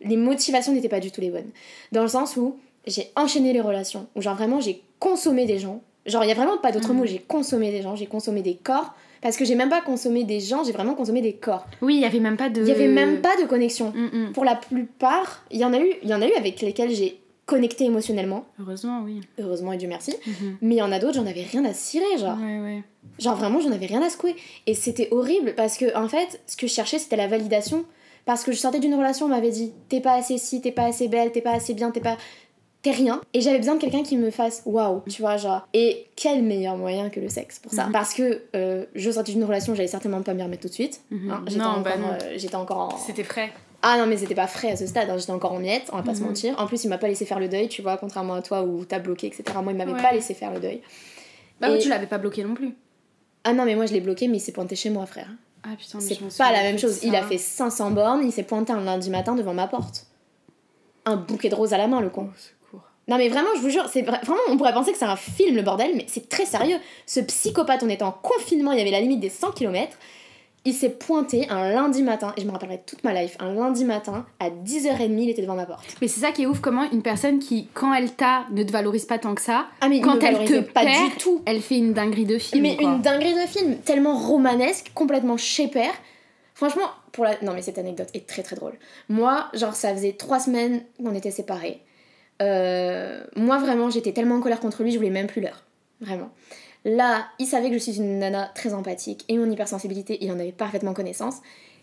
Les motivations n'étaient pas du tout les bonnes. Dans le sens où j'ai enchaîné les relations, où genre vraiment j'ai consommé des gens. Genre, il y a vraiment pas d'autre mot, j'ai consommé des gens, j'ai consommé des corps. Parce que j'ai même pas consommé des gens, j'ai vraiment consommé des corps. Oui, il y avait même pas de... Il y avait même pas de connexion. Pour la plupart, il y en a eu avec lesquels j'ai connecté émotionnellement. Heureusement, oui. Heureusement et Dieu merci. Mais il y en a d'autres, j'en avais rien à cirer, genre. Ouais. Genre vraiment, j'en avais rien à secouer. Et c'était horrible parce que, en fait, ce que je cherchais, c'était la validation. Parce que je sortais d'une relation, on m'avait dit t'es pas assez ci, t'es pas assez belle, t'es pas assez bien, t'es rien. Et j'avais besoin de quelqu'un qui me fasse waouh, tu vois, genre. Et quel meilleur moyen que le sexe pour ça. Parce que je sortais d'une relation, j'allais certainement pas m'y remettre tout de suite. Hein, j'étais encore en... C'était frais. Ah non, mais c'était pas frais à ce stade, hein, j'étais encore en miettes, on va pas se mentir. En plus, il m'a pas laissé faire le deuil, tu vois, contrairement à toi où t'as bloqué, etc. Moi, il m'avait pas laissé faire le deuil. Bah oui, tu l'avais pas bloqué non plus. Ah non, mais moi je l'ai bloqué, mais il s'est pointé chez moi, frère. Ah putain, mais c'est pas la même chose. Il a fait 500 bornes, il s'est pointé un lundi matin devant ma porte. Un bouquet de roses à la main, le con. Non mais vraiment, je vous jure, vraiment, on pourrait penser que c'est un film, le bordel, mais c'est très sérieux. Ce psychopathe, on était en confinement, il y avait la limite des 100 km. Il s'est pointé un lundi matin, et je me rappellerai toute ma life, un lundi matin, à 10h30, il était devant ma porte. Mais c'est ça qui est ouf, comment une personne qui, quand elle ne te valorise pas tant que ça, mais quand elle te pas perd, du tout. Elle fait une dinguerie de film. Mais quoi. Une dinguerie de film, tellement romanesque, complètement chépère. Franchement, non mais cette anecdote est très très drôle. Moi, genre ça faisait 3 semaines qu'on était séparés. Moi vraiment, j'étais tellement en colère contre lui, je voulais même plus l'heure. Vraiment. Là, il savait que je suis une nana très empathique et mon hypersensibilité, il en avait parfaitement connaissance.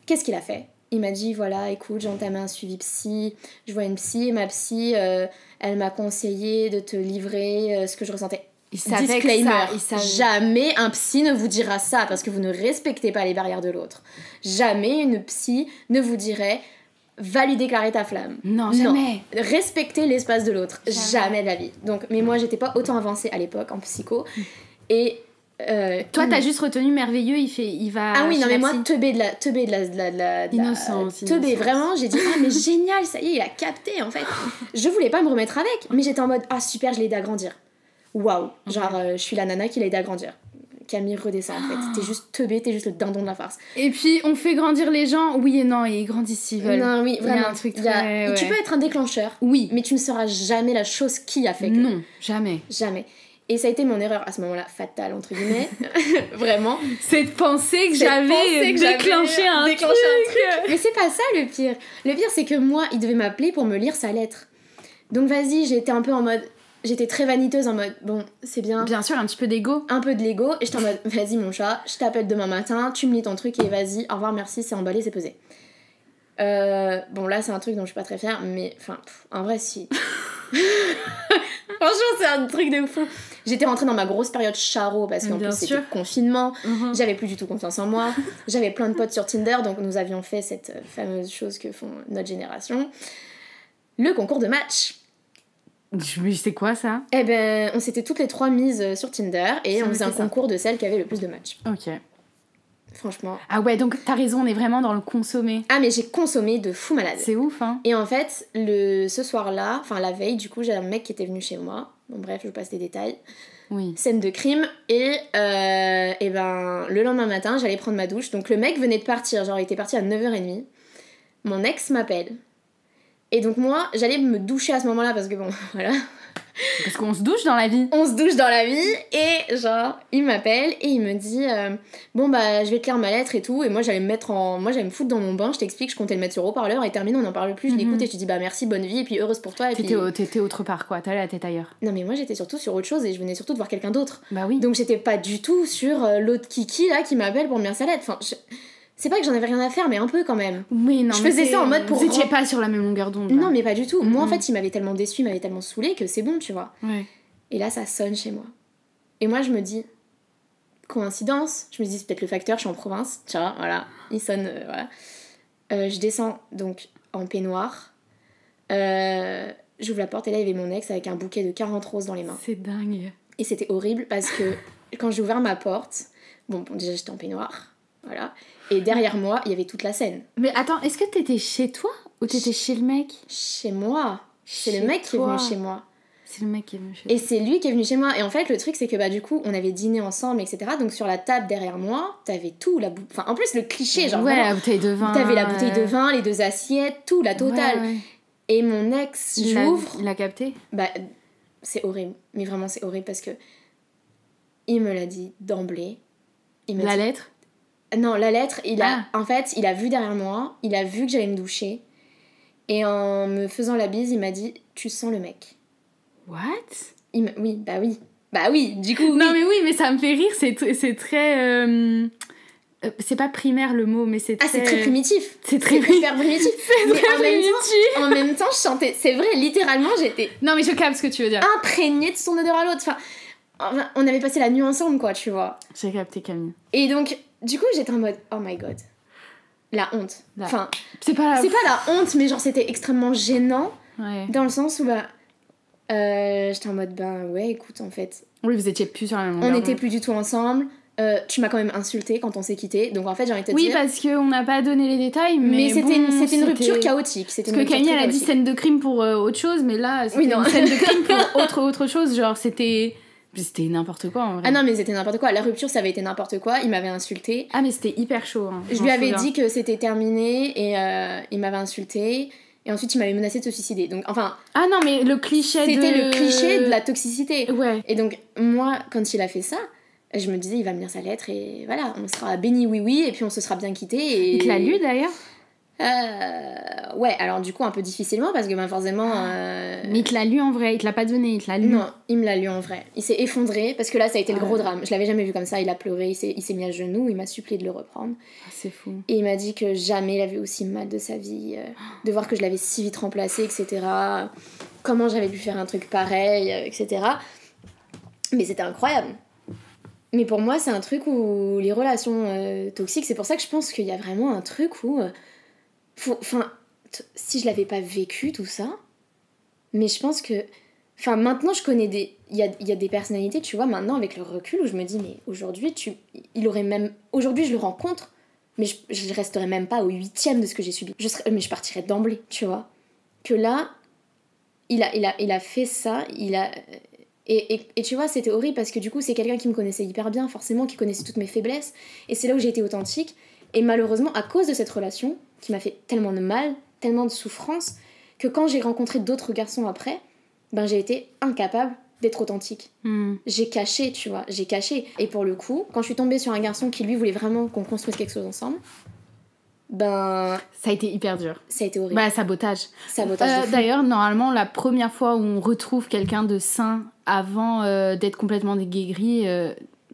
Qu'est-ce qu'il a fait ? Il m'a dit, voilà, écoute, j'ai entamé un suivi psy, je vois une psy et ma psy, elle m'a conseillé de te livrer ce que je ressentais. Disclaimer, jamais un psy ne vous dira ça parce que vous ne respectez pas les barrières de l'autre. Jamais une psy ne vous dirait, va lui déclarer ta flamme. Non, jamais. Non. Respectez l'espace de l'autre. Jamais de la vie. Donc, mais moi, j'étais pas autant avancée à l'époque en psycho. Et toi t'as juste retenu merveilleux, il va... Ah oui, non mais moi teubé de la innocence. Teubé, vraiment, j'ai dit ah mais génial, ça y est, il a capté en fait. Je voulais pas me remettre avec, mais j'étais en mode ah super, je l'ai aidé à grandir. Waouh, genre je suis la nana qui l'a aidé à grandir. Camille, redescend en fait, t'es juste teubé, t'es juste le dindon de la farce. Et puis on fait grandir les gens, oui et non, et ils grandissent s'ils veulent. Non, oui, vraiment. Il y a un truc très... Tu peux être un déclencheur, oui, mais tu ne seras jamais la chose qui a fait que... Non, jamais. Jamais. Et ça a été mon erreur à ce moment-là, fatale entre guillemets, vraiment. C'est de penser que j'avais déclenché un truc. Mais c'est pas ça le pire. Le pire c'est que moi, il devait m'appeler pour me lire sa lettre. Donc vas-y, j'étais un peu en mode... J'étais très vaniteuse en mode, bon, c'est bien. Bien sûr, un petit peu d'ego. Un peu de l'ego. Et j'étais en mode, vas-y mon chat, je t'appelle demain matin, tu me lis ton truc et vas-y, au revoir, merci, c'est emballé, c'est pesé. Bon là c'est un truc dont je suis pas très fière, mais enfin, en vrai si... Franchement, c'est un truc de fou. J'étais rentrée dans ma grosse période charo parce qu'en plus c'était confinement. J'avais plus du tout confiance en moi. J'avais plein de potes sur Tinder, donc nous avions fait cette fameuse chose que font notre génération. Le concours de match. Mais c'est quoi ça ? Eh ben, on s'était toutes les 3 mises sur Tinder et on faisait un concours de celle qui avait le plus de matchs. Ok. Franchement. Ah ouais, donc t'as raison, on est vraiment dans le consommer. Ah mais j'ai consommé de fou malade. C'est ouf, hein. Et en fait, ce soir-là, enfin la veille, du coup, j'ai un mec qui était venu chez moi. Bon bref, je vous passe les détails. Oui. Scène de crime. Et ben, le lendemain matin, j'allais prendre ma douche. Donc le mec venait de partir, genre il était parti à 9h30. Mon ex m'appelle. Et donc moi, j'allais me doucher à ce moment-là parce que bon, voilà. Parce qu'on se douche dans la vie. On se douche dans la vie et genre, il m'appelle et il me dit bon bah je vais te lire ma lettre et tout. Et moi j'allais me foutre dans mon bain, je t'explique, je comptais le mettre sur haut-parleur et terminé, on n'en parle plus, je l'écoute et je te dis bah merci, bonne vie et puis heureuse pour toi. Et t'étais autre part quoi, t'avais la tête ailleurs. Non mais moi j'étais surtout sur autre chose et je venais surtout de voir quelqu'un d'autre. Bah oui. Donc j'étais pas du tout sur l'autre kiki là qui m'appelle pour me lire sa lettre. Enfin, c'est pas que j'en avais rien à faire, mais un peu quand même. Oui, non, je faisais ça en mode pour... Vous étiez pas sur la même longueur d'onde. Non, mais pas du tout. Moi, en fait, il m'avait tellement déçu, il m'avait tellement saoulé que c'est bon, tu vois. Ouais. Et là, ça sonne chez moi. Et moi, je me dis... Coïncidence. Je me dis, c'est peut-être le facteur, je suis en province. Tu vois, voilà. Il sonne, voilà. Je descends, donc, en peignoir. J'ouvre la porte et là, il y avait mon ex avec un bouquet de 40 roses dans les mains. C'est dingue. Et c'était horrible parce que quand j'ai ouvert ma porte... Bon, déjà, j'étais en peignoir. Voilà. Et derrière moi, il y avait toute la scène. Mais attends, est-ce que t'étais chez toi ou t'étais chez le mec? Chez moi. C'est le mec qui est venu chez moi. C'est le mec qui est venu chez toi. Et c'est lui qui est venu chez moi. Et en fait, le truc, c'est que bah, du coup, on avait dîné ensemble, etc. Donc sur la table derrière moi, t'avais tout. Enfin, en plus, le cliché, genre. Ouais, vraiment, la bouteille de vin. T'avais la bouteille de vin, les 2 assiettes, tout, la totale. Ouais. Et mon ex, j'ouvre. Il l'a capté? Bah, c'est horrible. Mais vraiment, c'est horrible parce que. Il me l'a dit d'emblée. La lettre? Non, la lettre, en fait, il a vu derrière moi, il a vu que j'allais me doucher, et en me faisant la bise, il m'a dit « Tu sens le mec ?» What? Oui, bah oui, du coup, oui. Non mais oui, mais ça me fait rire, c'est très... c'est pas primaire le mot, mais c'est très... Ah, c'est très primitif. C'est très hyper primitif. C'est très primitif. En même temps, je chantais... C'est vrai, littéralement, j'étais... Non mais je capte ce que tu veux dire. Imprégnée de son odeur à l'autre. Enfin, on avait passé la nuit ensemble, quoi, tu vois. J'ai capté, Camille. Et donc... Du coup, j'étais en mode oh my god, la honte. Enfin, c'est pas la honte, mais genre c'était extrêmement gênant. Ouais. Dans le sens où bah, j'étais en mode ben ouais, écoute, en fait. Oui, vous étiez plus sur la même longueur. On n'était plus du tout ensemble. Tu m'as quand même insulté quand on s'est quitté, donc en fait j'ai envie de te dire. Oui, parce qu'on n'a pas donné les détails, mais c'était une rupture chaotique. Parce que Camille, elle a dit scène de crime pour autre chose, mais là, c'était une scène de crime pour autre chose. Genre, c'était n'importe quoi en vrai. Ah non, mais c'était n'importe quoi. La rupture, ça avait été n'importe quoi. Il m'avait insulté. Ah, mais c'était hyper chaud. Hein, je lui avais dit que c'était terminé et il m'avait insulté. Et ensuite, il m'avait menacé de se suicider. Donc, enfin. Ah non, mais le cliché C'était le cliché de la toxicité. Ouais. Et donc, moi, quand il a fait ça, je me disais, il va me lire sa lettre et voilà, on sera béni oui, et puis on se sera bien quitté. Et... Il te l'a lu d'ailleurs? Ouais, alors du coup un peu difficilement parce que ben forcément... Mais il te l'a lu en vrai, il te l'a pas donné, il te l'a lu? Non, il me l'a lu en vrai. Il s'est effondré parce que là ça a été le gros drame. Je l'avais jamais vu comme ça, il a pleuré, il s'est mis à genoux, il m'a supplié de le reprendre. C'est fou. Et il m'a dit que jamais il avait aussi mal de sa vie, de voir que je l'avais si vite remplacé, etc. Comment j'avais pu faire un truc pareil, etc. Mais c'était incroyable. Mais pour moi c'est un truc où les relations toxiques, c'est pour ça que je pense qu'il y a vraiment un truc où... Enfin, si je l'avais pas vécu tout ça, mais je pense que... Enfin, maintenant je connais des... Il y a des personnalités, tu vois, maintenant avec le recul, où je me dis, mais aujourd'hui, il aurait même... Aujourd'hui, je le rencontre, mais je resterais même pas au 8e de ce que j'ai subi. Mais je partirais d'emblée, tu vois. Que là, il a fait ça, Et tu vois, c'était horrible parce que du coup, c'est quelqu'un qui me connaissait hyper bien, forcément, qui connaissait toutes mes faiblesses. Et c'est là où j'ai été authentique. Et malheureusement, à cause de cette relation, qui m'a fait tellement de mal, tellement de souffrance, que quand j'ai rencontré d'autres garçons après, ben j'ai été incapable d'être authentique. J'ai caché, tu vois, j'ai caché. Et pour le coup, quand je suis tombée sur un garçon qui lui voulait vraiment qu'on construise quelque chose ensemble, ben... Ça a été hyper dur. Ça a été horrible. Bah, sabotage. Sabotage de fou. D'ailleurs, normalement, la première fois où on retrouve quelqu'un de sain avant d'être complètement déguéri,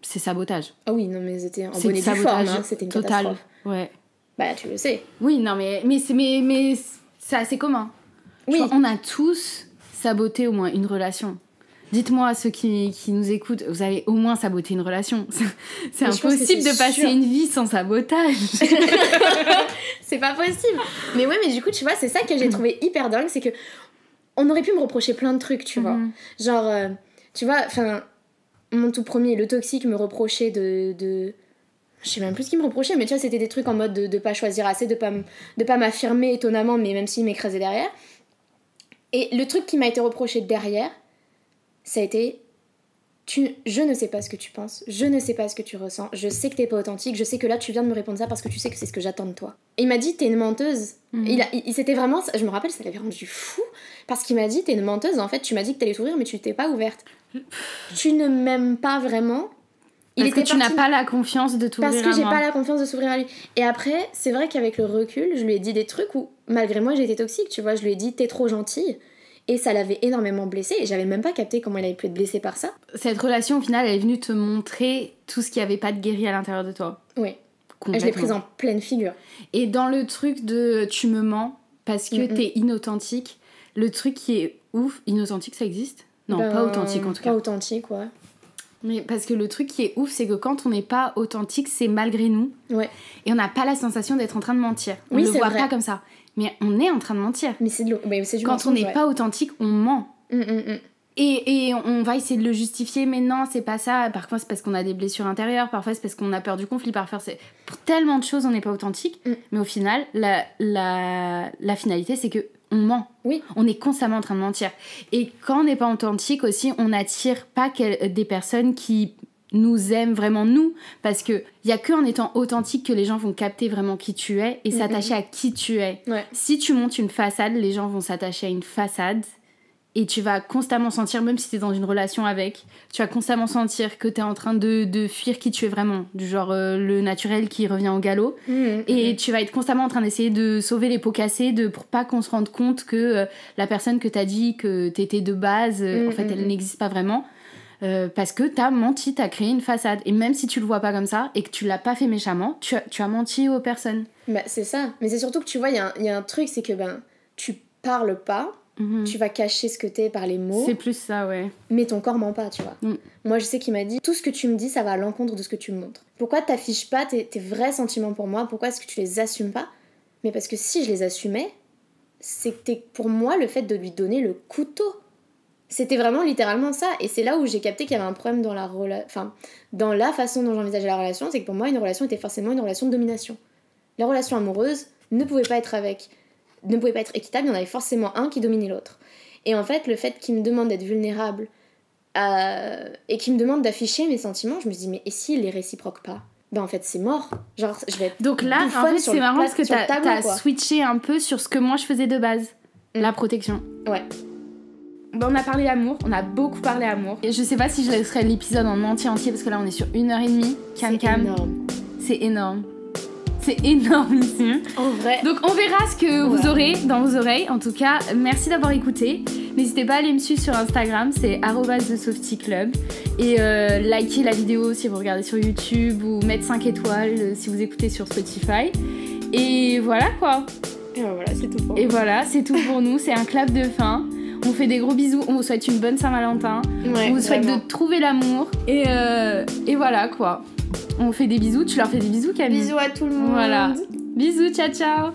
c'est sabotage. Ah oui, non mais c'était en bonne et due forme, hein, c'était une total. catastrophe. Ouais. Bah tu le sais. Oui, non mais c'est assez commun. Oui. On a tous saboté au moins une relation. Dites-moi à ceux qui nous écoutent, vous avez au moins saboté une relation. C'est impossible de passer une vie sans sabotage. C'est pas possible. Mais ouais, mais du coup, tu vois, c'est ça que j'ai trouvé hyper dingue, c'est que on aurait pu me reprocher plein de trucs, tu vois. Genre, tu vois, enfin, mon tout premier, le toxique, me reprochait de... Je sais même plus ce qu'il me reprochait, mais tu vois, c'était des trucs en mode de pas choisir assez, de pas m'affirmer étonnamment, mais même s'il m'écrasait derrière. Et le truc qui m'a été reproché derrière, ça a été je ne sais pas ce que tu penses, je ne sais pas ce que tu ressens, je sais que t'es pas authentique, je sais que là tu viens de me répondre ça parce que tu sais que c'est ce que j'attends de toi. Et il m'a dit t'es une menteuse. Il s'était vraiment, je me rappelle, ça l'avait rendu fou parce qu'il m'a dit t'es une menteuse, en fait tu m'as dit que t'allais t'ouvrir mais tu t'es pas ouverte. Tu ne m'aimes pas vraiment. Parce que tu n'as pas la confiance de t'ouvrir à moi. Parce que j'ai pas la confiance de s'ouvrir à lui. Et après, c'est vrai qu'avec le recul, je lui ai dit des trucs où, malgré moi, j'ai été toxique, tu vois. Je lui ai dit, t'es trop gentille. Et ça l'avait énormément blessée. Et j'avais même pas capté comment elle avait pu être blessée par ça. Cette relation, au final, elle est venue te montrer tout ce qu'il n'y avait pas de guéri à l'intérieur de toi. Oui. Je l'ai prise en pleine figure. Et dans le truc de tu me mens parce que t'es inauthentique, le truc qui est ouf, inauthentique, ça existe ? Non, pas authentique en tout cas. Pas authentique, ouais. Mais parce que le truc qui est ouf, c'est que quand on n'est pas authentique, c'est malgré nous. Ouais. Et on n'a pas la sensation d'être en train de mentir. On oui, ne le voit vrai. pas comme ça. Mais on est en train de mentir. Mais c'est du quand mensonge, on n'est pas authentique, on ment. Et on va essayer de le justifier, mais non, c'est pas ça. Parfois, c'est parce qu'on a des blessures intérieures. Parfois, c'est parce qu'on a peur du conflit. Parfois, c'est... Pour tellement de choses, on n'est pas authentique. Mais au final, la finalité, c'est que on ment. Oui. On est constamment en train de mentir. Et quand on n'est pas authentique aussi, on n'attire pas des personnes qui nous aiment vraiment nous. Parce qu'il n'y a qu'en étant authentique que les gens vont capter vraiment qui tu es et s'attacher à qui tu es. Ouais. Si tu montes une façade, les gens vont s'attacher à une façade. Et tu vas constamment sentir, même si t'es dans une relation avec, tu vas constamment sentir que t'es en train de fuir qui tu es vraiment. Du genre le naturel qui revient au galop. Et tu vas être constamment en train d'essayer de sauver les pots cassés pour pas qu'on se rende compte que la personne que t'as dit que t'étais de base, en fait, elle n'existe pas vraiment. Parce que t'as menti, t'as créé une façade. Et même si tu le vois pas comme ça et que tu l'as pas fait méchamment, tu as menti aux personnes. Bah, c'est ça. Mais c'est surtout que tu vois, il y a un truc, c'est que tu parles pas. Tu vas cacher ce que t'es par les mots. C'est plus ça, ouais. Mais ton corps ment pas, tu vois. Moi, je sais qu'il m'a dit, tout ce que tu me dis, ça va à l'encontre de ce que tu me montres. Pourquoi t'affiches pas tes vrais sentiments pour moi ? Pourquoi est-ce que tu les assumes pas ? Mais parce que si je les assumais, c'était pour moi le fait de lui donner le couteau. C'était vraiment littéralement ça. Et c'est là où j'ai capté qu'il y avait un problème dans dans la façon dont j'envisageais la relation. C'est que pour moi, une relation était forcément une relation de domination. La relation amoureuse ne pouvait pas être équitable, il y en avait forcément un qui dominait l'autre. Et en fait, le fait qu'il me demande d'être vulnérable et qu'il me demande d'afficher mes sentiments, je me dis, mais et s'il les réciproque pas ? Ben en fait, c'est mort. Genre, je vais être donc là, en fait, c'est marrant parce que t'as switché un peu sur ce que moi je faisais de base. La protection. Ouais. On a parlé d'amour, on a beaucoup parlé d'amour. Et je sais pas si je laisserai l'épisode en entier parce que là, on est sur 1h30. C'est énorme. C'est énorme. C'est énormissime. En vrai. Donc on verra ce que vous aurez dans vos oreilles. En tout cas, merci d'avoir écouté. N'hésitez pas à aller me suivre sur Instagram, c'est @thesoftyclub. Et likez la vidéo si vous regardez sur YouTube ou mettre 5 étoiles si vous écoutez sur Spotify. Et voilà quoi. Et voilà, c'est tout pour nous. Et voilà, c'est tout pour nous. C'est un clap de fin. On vous fait des gros bisous. On vous souhaite une bonne Saint-Valentin. Ouais, on vous souhaite vraiment. de trouver l'amour. Et voilà quoi. On fait des bisous, tu leur fais des bisous Camille. Bisous à tout le monde. Voilà. Bisous, ciao ciao.